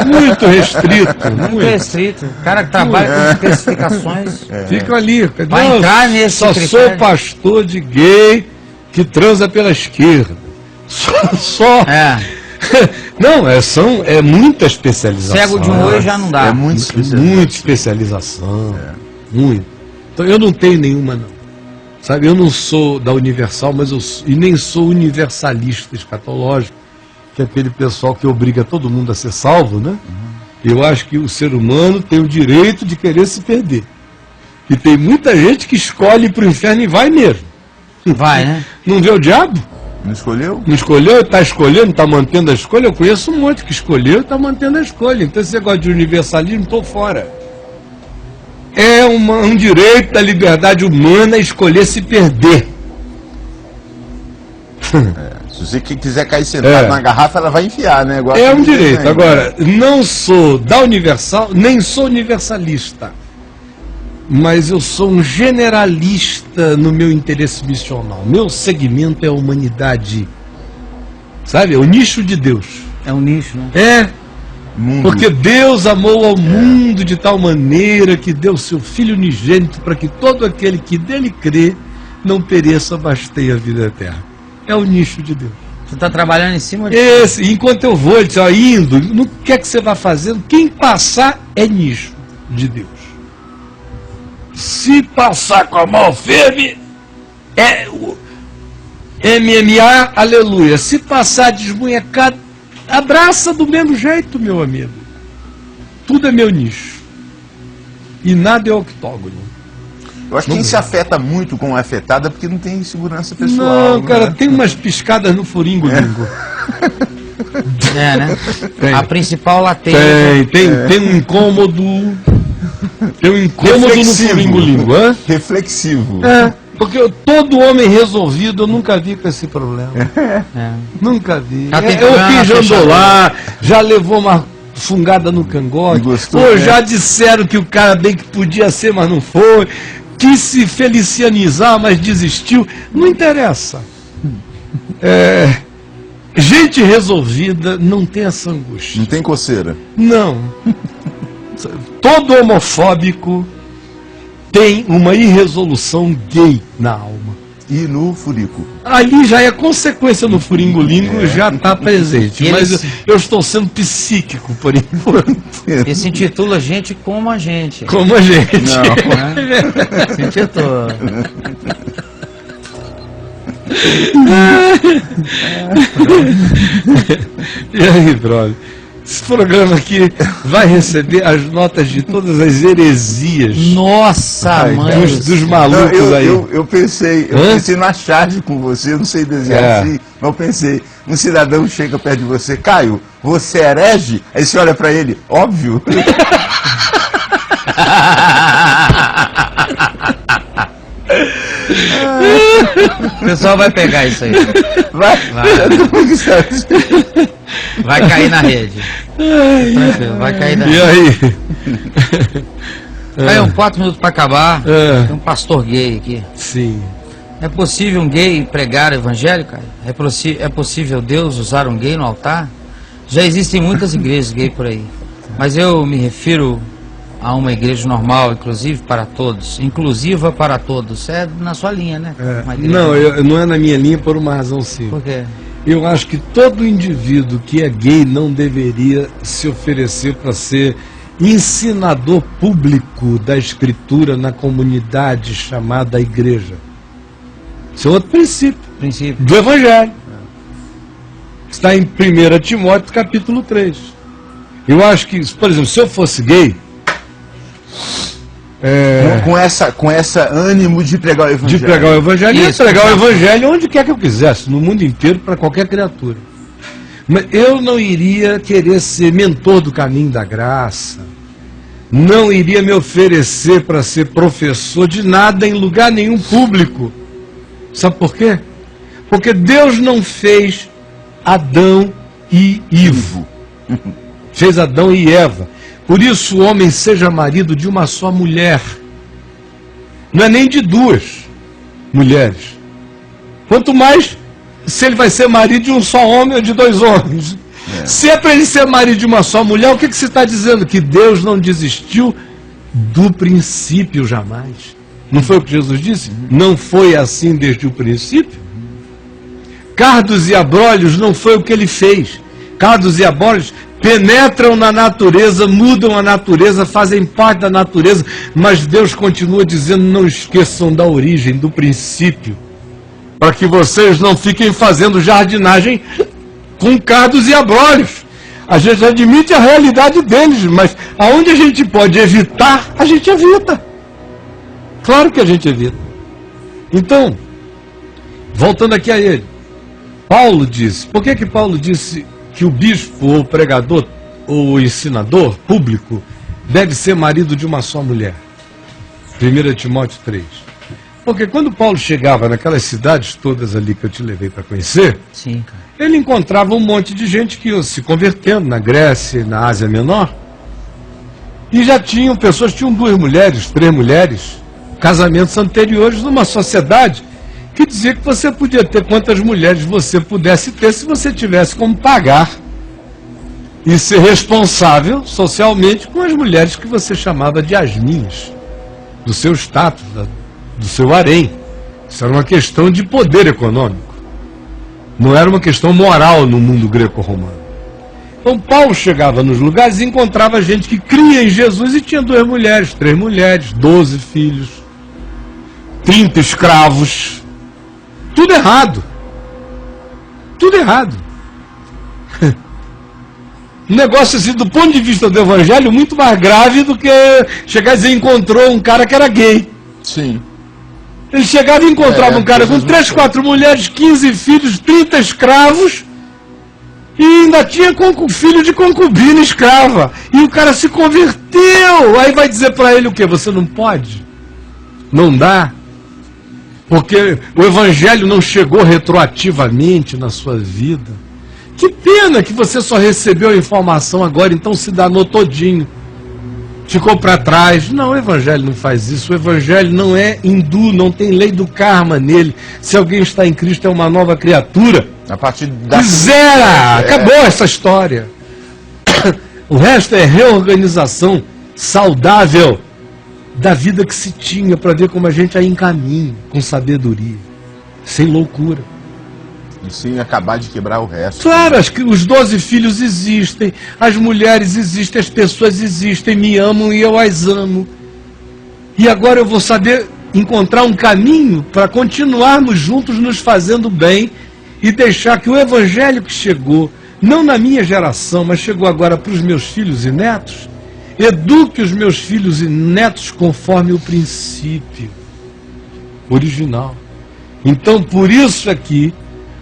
Muito restrito. Muito restrito. O cara que trabalha com especificações. Fica ali. Vai entrar nesse só critério. sou pastor de gay que transa pela esquerda. Só. Não, é muita especialização. Cego de um olho já não dá. É muita especialização. Muito. Então eu não tenho nenhuma, não. Sabe, eu não sou da Universal, e nem sou universalista escatológico, que é aquele pessoal que obriga todo mundo a ser salvo, né? Eu acho que o ser humano tem o direito de querer se perder. E tem muita gente que escolhe ir para o inferno e vai mesmo. Vai, né? Não vê o diabo? Não escolheu? Não escolheu, está escolhendo, está mantendo a escolha. Eu conheço um monte que escolheu e está mantendo a escolha. Então esse negócio de universalismo, estou fora. É um direito da liberdade humana escolher se perder. Se você quiser cair sentado na garrafa, ela vai enfiar, né? Igual é um direito. Agora, não sou da Universal, nem sou universalista. Mas eu sou um generalista no meu interesse missional. Meu segmento é a humanidade. Sabe? É o nicho de Deus. É um nicho, né? É. Porque Deus amou ao mundo de tal maneira que deu seu Filho unigênito para que todo aquele que dele crê não pereça, mas tenha a vida eterna. É o nicho de Deus. Você está trabalhando em cima de... Esse, enquanto eu vou, indo, no que é que você vai fazendo? Quem passar é nicho de Deus. Se passar com a mão firme, é o MMA, aleluia. Se passar desmunhecado, abraça do mesmo jeito, meu amigo. Tudo é meu nicho. E nada é octógono. Eu acho que quem se afeta muito com a afetada é porque não tem segurança pessoal. Não, cara, tem umas piscadas no furingo-lingo. É, né? Tem. A principal latente. Tem um incômodo. Tem um incômodo no furingo-lingo. Reflexivo. É, porque todo homem resolvido eu nunca vi com esse problema. Nunca vi. O que já andou lá, já levou uma fungada no cangote. Ou já disseram que o cara bem que podia ser, mas não foi. Quis se felicianizar, mas desistiu. Não interessa. Gente resolvida não tem essa angústia. Não tem coceira? Não. Todo homofóbico tem uma irresolução gay na alma. E no furico? Ali já é consequência no furingo-lingo, já está presente. Mas eu estou sendo psíquico por enquanto. Ele se intitula Gente Como a Gente. Como a gente. Não, né? Se intitula. E aí, brother? Esse programa aqui vai receber as notas de todas as heresias. Nossa, mãe. Dos malucos. Não, aí. Eu pensei na charge com você, não sei desenhar assim, mas eu pensei, um cidadão chega perto de você, Caio, você é herege? Aí você olha pra ele, óbvio. O pessoal vai pegar isso aí. Vai cair na rede. Tranquilo, vai cair na rede. E aí? Caio, 4 minutos para acabar. Tem um pastor gay aqui. Sim. É possível um gay pregar o evangelho, Caio? É possível Deus usar um gay no altar? Já existem muitas igrejas gay por aí. Mas eu me refiro a uma igreja normal, inclusive para todos. Inclusiva para todos. É na sua linha, né? Não, não é na minha linha por uma razão simples. Por quê? Eu acho que todo indivíduo que é gay não deveria se oferecer para ser ensinador público da escritura na comunidade chamada igreja. Isso é outro princípio. Do evangelho. Está em 1 Timóteo capítulo 3. Eu acho que, por exemplo, se eu fosse gay, com essa ânimo de pregar o evangelho. De pregar o evangelho, e pregar o evangelho onde quer que eu quisesse, no mundo inteiro, para qualquer criatura. Mas eu não iria querer ser mentor do caminho da graça, não iria me oferecer para ser professor de nada em lugar nenhum público. Sabe por quê? Porque Deus não fez Adão e Ivo. Fez Adão e Eva. Por isso o homem seja marido de uma só mulher. Não é nem de duas mulheres. Quanto mais se ele vai ser marido de um só homem ou de dois homens. Se é para ele ser marido de uma só mulher, o que você está dizendo? Que Deus não desistiu do princípio jamais. Não foi o que Jesus disse? Não foi assim desde o princípio? Cardos e abrolhos não foi o que ele fez. Cardos e abrolhos penetram na natureza, mudam a natureza, fazem parte da natureza, mas Deus continua dizendo, não esqueçam da origem, do princípio, para que vocês não fiquem fazendo jardinagem com cardos e abrolhos. A gente admite a realidade deles, mas aonde a gente pode evitar, a gente evita. Claro que a gente evita. Então, voltando aqui a ele, Paulo disse, por que Paulo disse que o bispo, ou o pregador, ou o ensinador público deve ser marido de uma só mulher? 1 Timóteo 3. Porque quando Paulo chegava naquelas cidades todas ali que eu te levei para conhecer, sim, cara, ele encontrava um monte de gente que ia se convertendo na Grécia e na Ásia Menor. E já tinham pessoas, tinham 2 mulheres, 3 mulheres, casamentos anteriores numa sociedade que dizia que você podia ter quantas mulheres você pudesse ter se você tivesse como pagar e ser responsável socialmente com as mulheres que você chamava de as minhas, do seu status, do seu harém. Isso era uma questão de poder econômico. Não era uma questão moral no mundo greco-romano. Então Paulo chegava nos lugares e encontrava gente que cria em Jesus e tinha 2 mulheres, 3 mulheres, 12 filhos, 30 escravos. Tudo errado. Tudo errado. Um negócio assim, do ponto de vista do evangelho, muito mais grave do que chegar e dizer encontrou um cara que era gay. Sim. Ele chegava e encontrava um cara com 3, 4 mulheres, 15 filhos, 30 escravos e ainda tinha filho de concubina escrava. E o cara se converteu. Aí vai dizer para ele o quê? Você não pode? Não dá? Porque o evangelho não chegou retroativamente na sua vida. Que pena que você só recebeu a informação agora, então se danou todinho. Ficou para trás. Não, o evangelho não faz isso. O evangelho não é hindu, não tem lei do karma nele. Se alguém está em Cristo é uma nova criatura. A partir da... Zera! Acabou essa história. O resto é reorganização saudável da vida que se tinha, para ver como a gente aí encaminha, com sabedoria, sem loucura. E sem acabar de quebrar o resto. Claro, os 12 filhos existem, as mulheres existem, as pessoas existem, me amam e eu as amo. E agora eu vou saber encontrar um caminho para continuarmos juntos nos fazendo bem e deixar que o evangelho que chegou, não na minha geração, mas chegou agora para os meus filhos e netos, eduque os meus filhos e netos conforme o princípio original. Então, por isso aqui,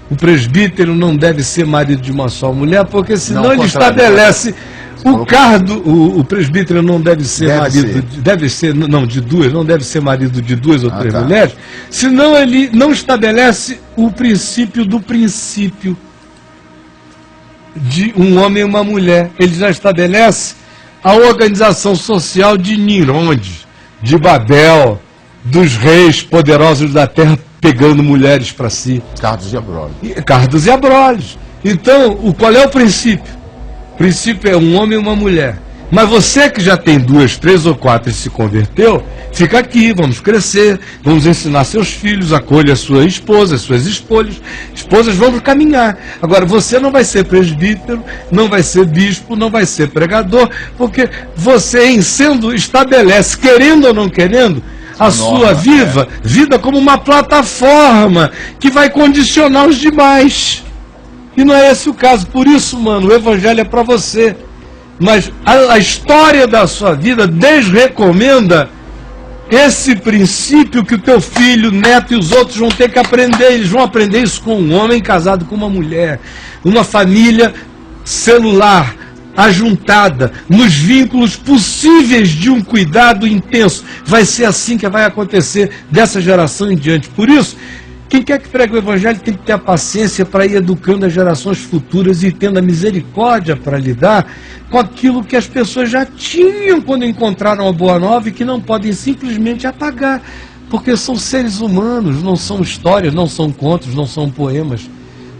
o presbítero não deve ser marido de uma só mulher, porque senão ele estabelece o presbítero não deve ser de 2, não deve ser marido de 2 ou 3 mulheres, senão ele não estabelece o princípio do princípio de um homem e uma mulher. Ele já estabelece a organização social de Nimrod, de Babel, dos reis poderosos da terra pegando mulheres para si. Cardos e Abrolhos. Cardos e Abrolhos. Então, qual é o princípio? O princípio é um homem e uma mulher. Mas você que já tem 2, 3 ou 4 e se converteu, fica aqui, vamos crescer, vamos ensinar seus filhos, acolha a sua esposa, as suas esposas, vamos caminhar. Agora, você não vai ser presbítero, não vai ser bispo, não vai ser pregador, porque você, em sendo, estabelece, querendo ou não querendo, a sua vida como uma plataforma que vai condicionar os demais. E não é esse o caso. Por isso, mano, o evangelho é para você. Mas a história da sua vida desrecomenda esse princípio que o teu filho, neto e os outros vão ter que aprender. Eles vão aprender isso com um homem casado com uma mulher. Uma família celular, ajuntada, nos vínculos possíveis de um cuidado intenso. Vai ser assim que vai acontecer dessa geração em diante. Por isso, quem quer que pregue o evangelho tem que ter a paciência para ir educando as gerações futuras e tendo a misericórdia para lidar com aquilo que as pessoas já tinham quando encontraram a boa nova e que não podem simplesmente apagar, porque são seres humanos, não são histórias, não são contos, não são poemas,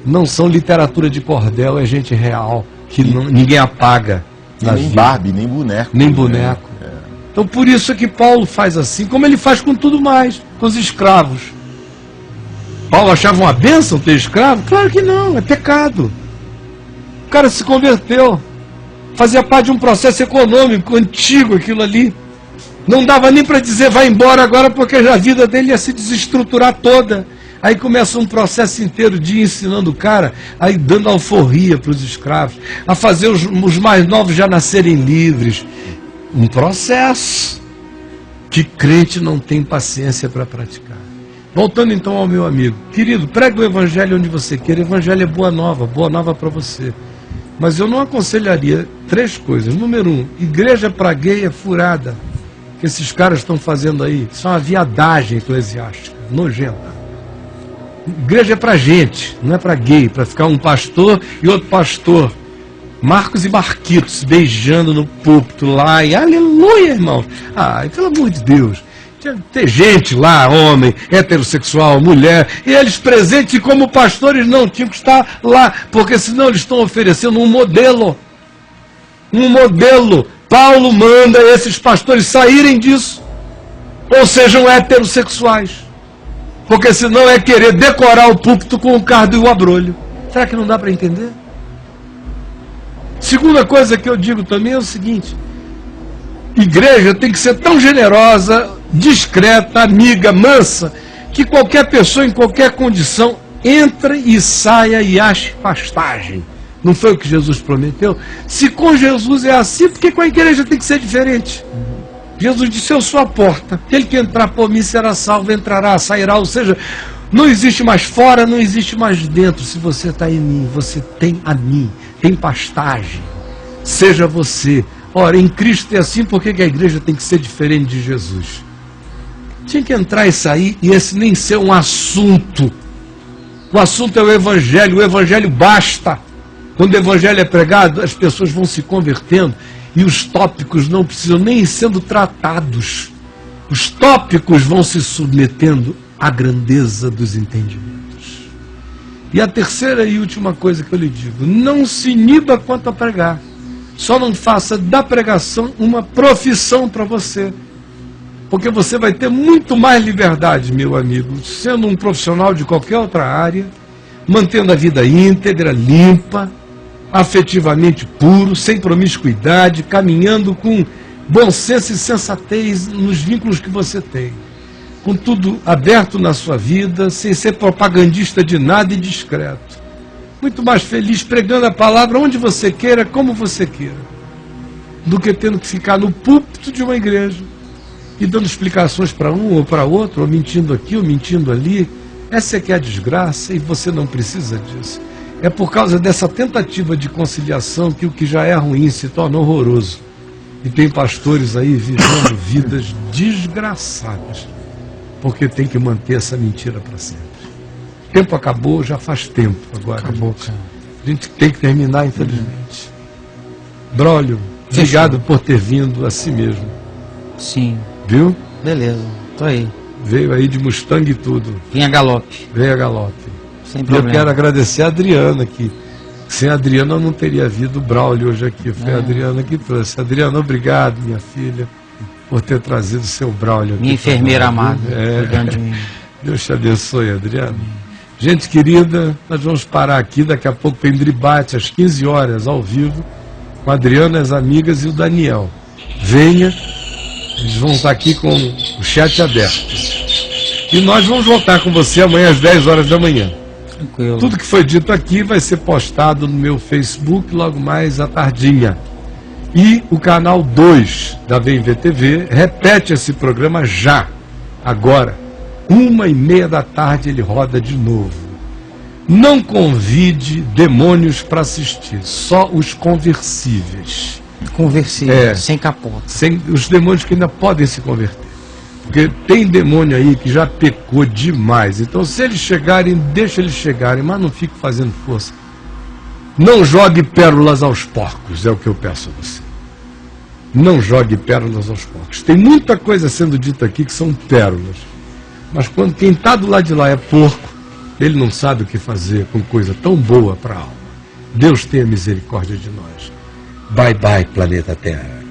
não são literatura de cordel, é gente real, que ninguém apaga. Nem Barbie, nem boneco. Nem boneco. Então por isso é que Paulo faz assim, como ele faz com tudo mais, com os escravos. Paulo achava uma bênção ter escravo? Claro que não, é pecado. O cara se converteu. Fazia parte de um processo econômico antigo aquilo ali. Não dava nem para dizer vai embora agora, porque a vida dele ia se desestruturar toda. Aí começa um processo inteiro de ir ensinando o cara, aí dando alforria para os escravos, a fazer os mais novos já nascerem livres. Um processo que crente não tem paciência para praticar. Voltando então ao meu amigo, querido, pregue o evangelho onde você quer. O evangelho é boa nova para você. Mas eu não aconselharia 3 coisas. Número 1, igreja para gay é furada. que esses caras estão fazendo aí. Isso é uma viadagem eclesiástica, nojenta. Igreja é pra gente, não é pra gay, pra ficar um pastor e outro pastor. Marcos e Marquitos beijando no púlpito lá, e aleluia, irmão. Ah, pelo amor de Deus. Tem gente lá, homem, heterossexual, mulher, e eles presentes, e como pastores não tinham que estar lá, porque senão eles estão oferecendo um modelo. Um modelo. Paulo manda esses pastores saírem disso, ou sejam heterossexuais, porque senão é querer decorar o púlpito com o cardo e o abrolho. Será que não dá para entender? Segunda coisa que eu digo também é o seguinte: igreja tem que ser tão generosa, discreta, amiga, mansa, que qualquer pessoa em qualquer condição entre e saia e ache pastagem. Não foi o que Jesus prometeu? Se com Jesus é assim, por que com a igreja tem que ser diferente? Jesus disse: eu sou a porta, aquele que entrar por mim será salvo, entrará, sairá. Ou seja, não existe mais fora, não existe mais dentro. Se você está em mim, você tem a mim, tem pastagem. Seja você. Ora, em Cristo é assim, por que a igreja tem que ser diferente de Jesus? Tinha que entrar e sair, e esse nem ser um assunto. O assunto é o Evangelho basta. Quando o Evangelho é pregado, as pessoas vão se convertendo, e os tópicos não precisam nem sendo tratados. Os tópicos vão se submetendo à grandeza dos entendimentos. E a terceira e última coisa que eu lhe digo: não se iniba quanto a pregar. Só não faça da pregação uma profissão para você. Porque você vai ter muito mais liberdade, meu amigo, sendo um profissional de qualquer outra área, mantendo a vida íntegra, limpa, afetivamente puro, sem promiscuidade, caminhando com bom senso e sensatez nos vínculos que você tem. Com tudo aberto na sua vida, sem ser propagandista de nada e discreto. Muito mais feliz pregando a palavra onde você queira, como você queira, do que tendo que ficar no púlpito de uma igreja e dando explicações para um ou para outro, ou mentindo aqui ou mentindo ali. Essa é que é a desgraça, e você não precisa disso. É por causa dessa tentativa de conciliação que o que já é ruim se torna horroroso. E tem pastores aí vivendo vidas desgraçadas, porque tem que manter essa mentira para sempre. O tempo acabou, já faz tempo agora. Acabou, cara. A gente tem que terminar, infelizmente. Braulio, obrigado por ter vindo a si mesmo. Sim. Viu? Beleza, tô aí. Veio aí de Mustang e tudo. Vim a galope. Veio a galope. Sem problema. Eu quero agradecer a Adriana aqui. Sem a Adriana eu não teria havido o Braulio hoje aqui. Foi a Adriana que trouxe. Adriana, obrigado, minha filha, por ter trazido o seu Braulio aqui. Minha enfermeira amada, cuidando de mim. Deus te abençoe, Adriana. Gente querida, nós vamos parar aqui. Daqui a pouco tem debate às 15 horas, ao vivo, com a Adriana, as amigas e o Daniel. Venha, eles vão estar aqui com o chat aberto. E nós vamos voltar com você amanhã às 10 horas da manhã. Tranquilo. Tudo que foi dito aqui vai ser postado no meu Facebook logo mais à tardinha. E o canal 2 da VMVTV repete esse programa já, agora. 1h30 da tarde ele roda de novo. Não convide demônios para assistir, só os conversíveis. Conversíveis, sem capota. Os demônios que ainda podem se converter. Porque tem demônio aí que já pecou demais. Então, se eles chegarem, deixa eles chegarem, mas não fique fazendo força. Não jogue pérolas aos porcos, é o que eu peço a você. Não jogue pérolas aos porcos. Tem muita coisa sendo dita aqui que são pérolas. Mas quando quem está do lado de lá é porco, ele não sabe o que fazer com coisa tão boa para a alma. Deus tenha misericórdia de nós. Bye bye, planeta Terra.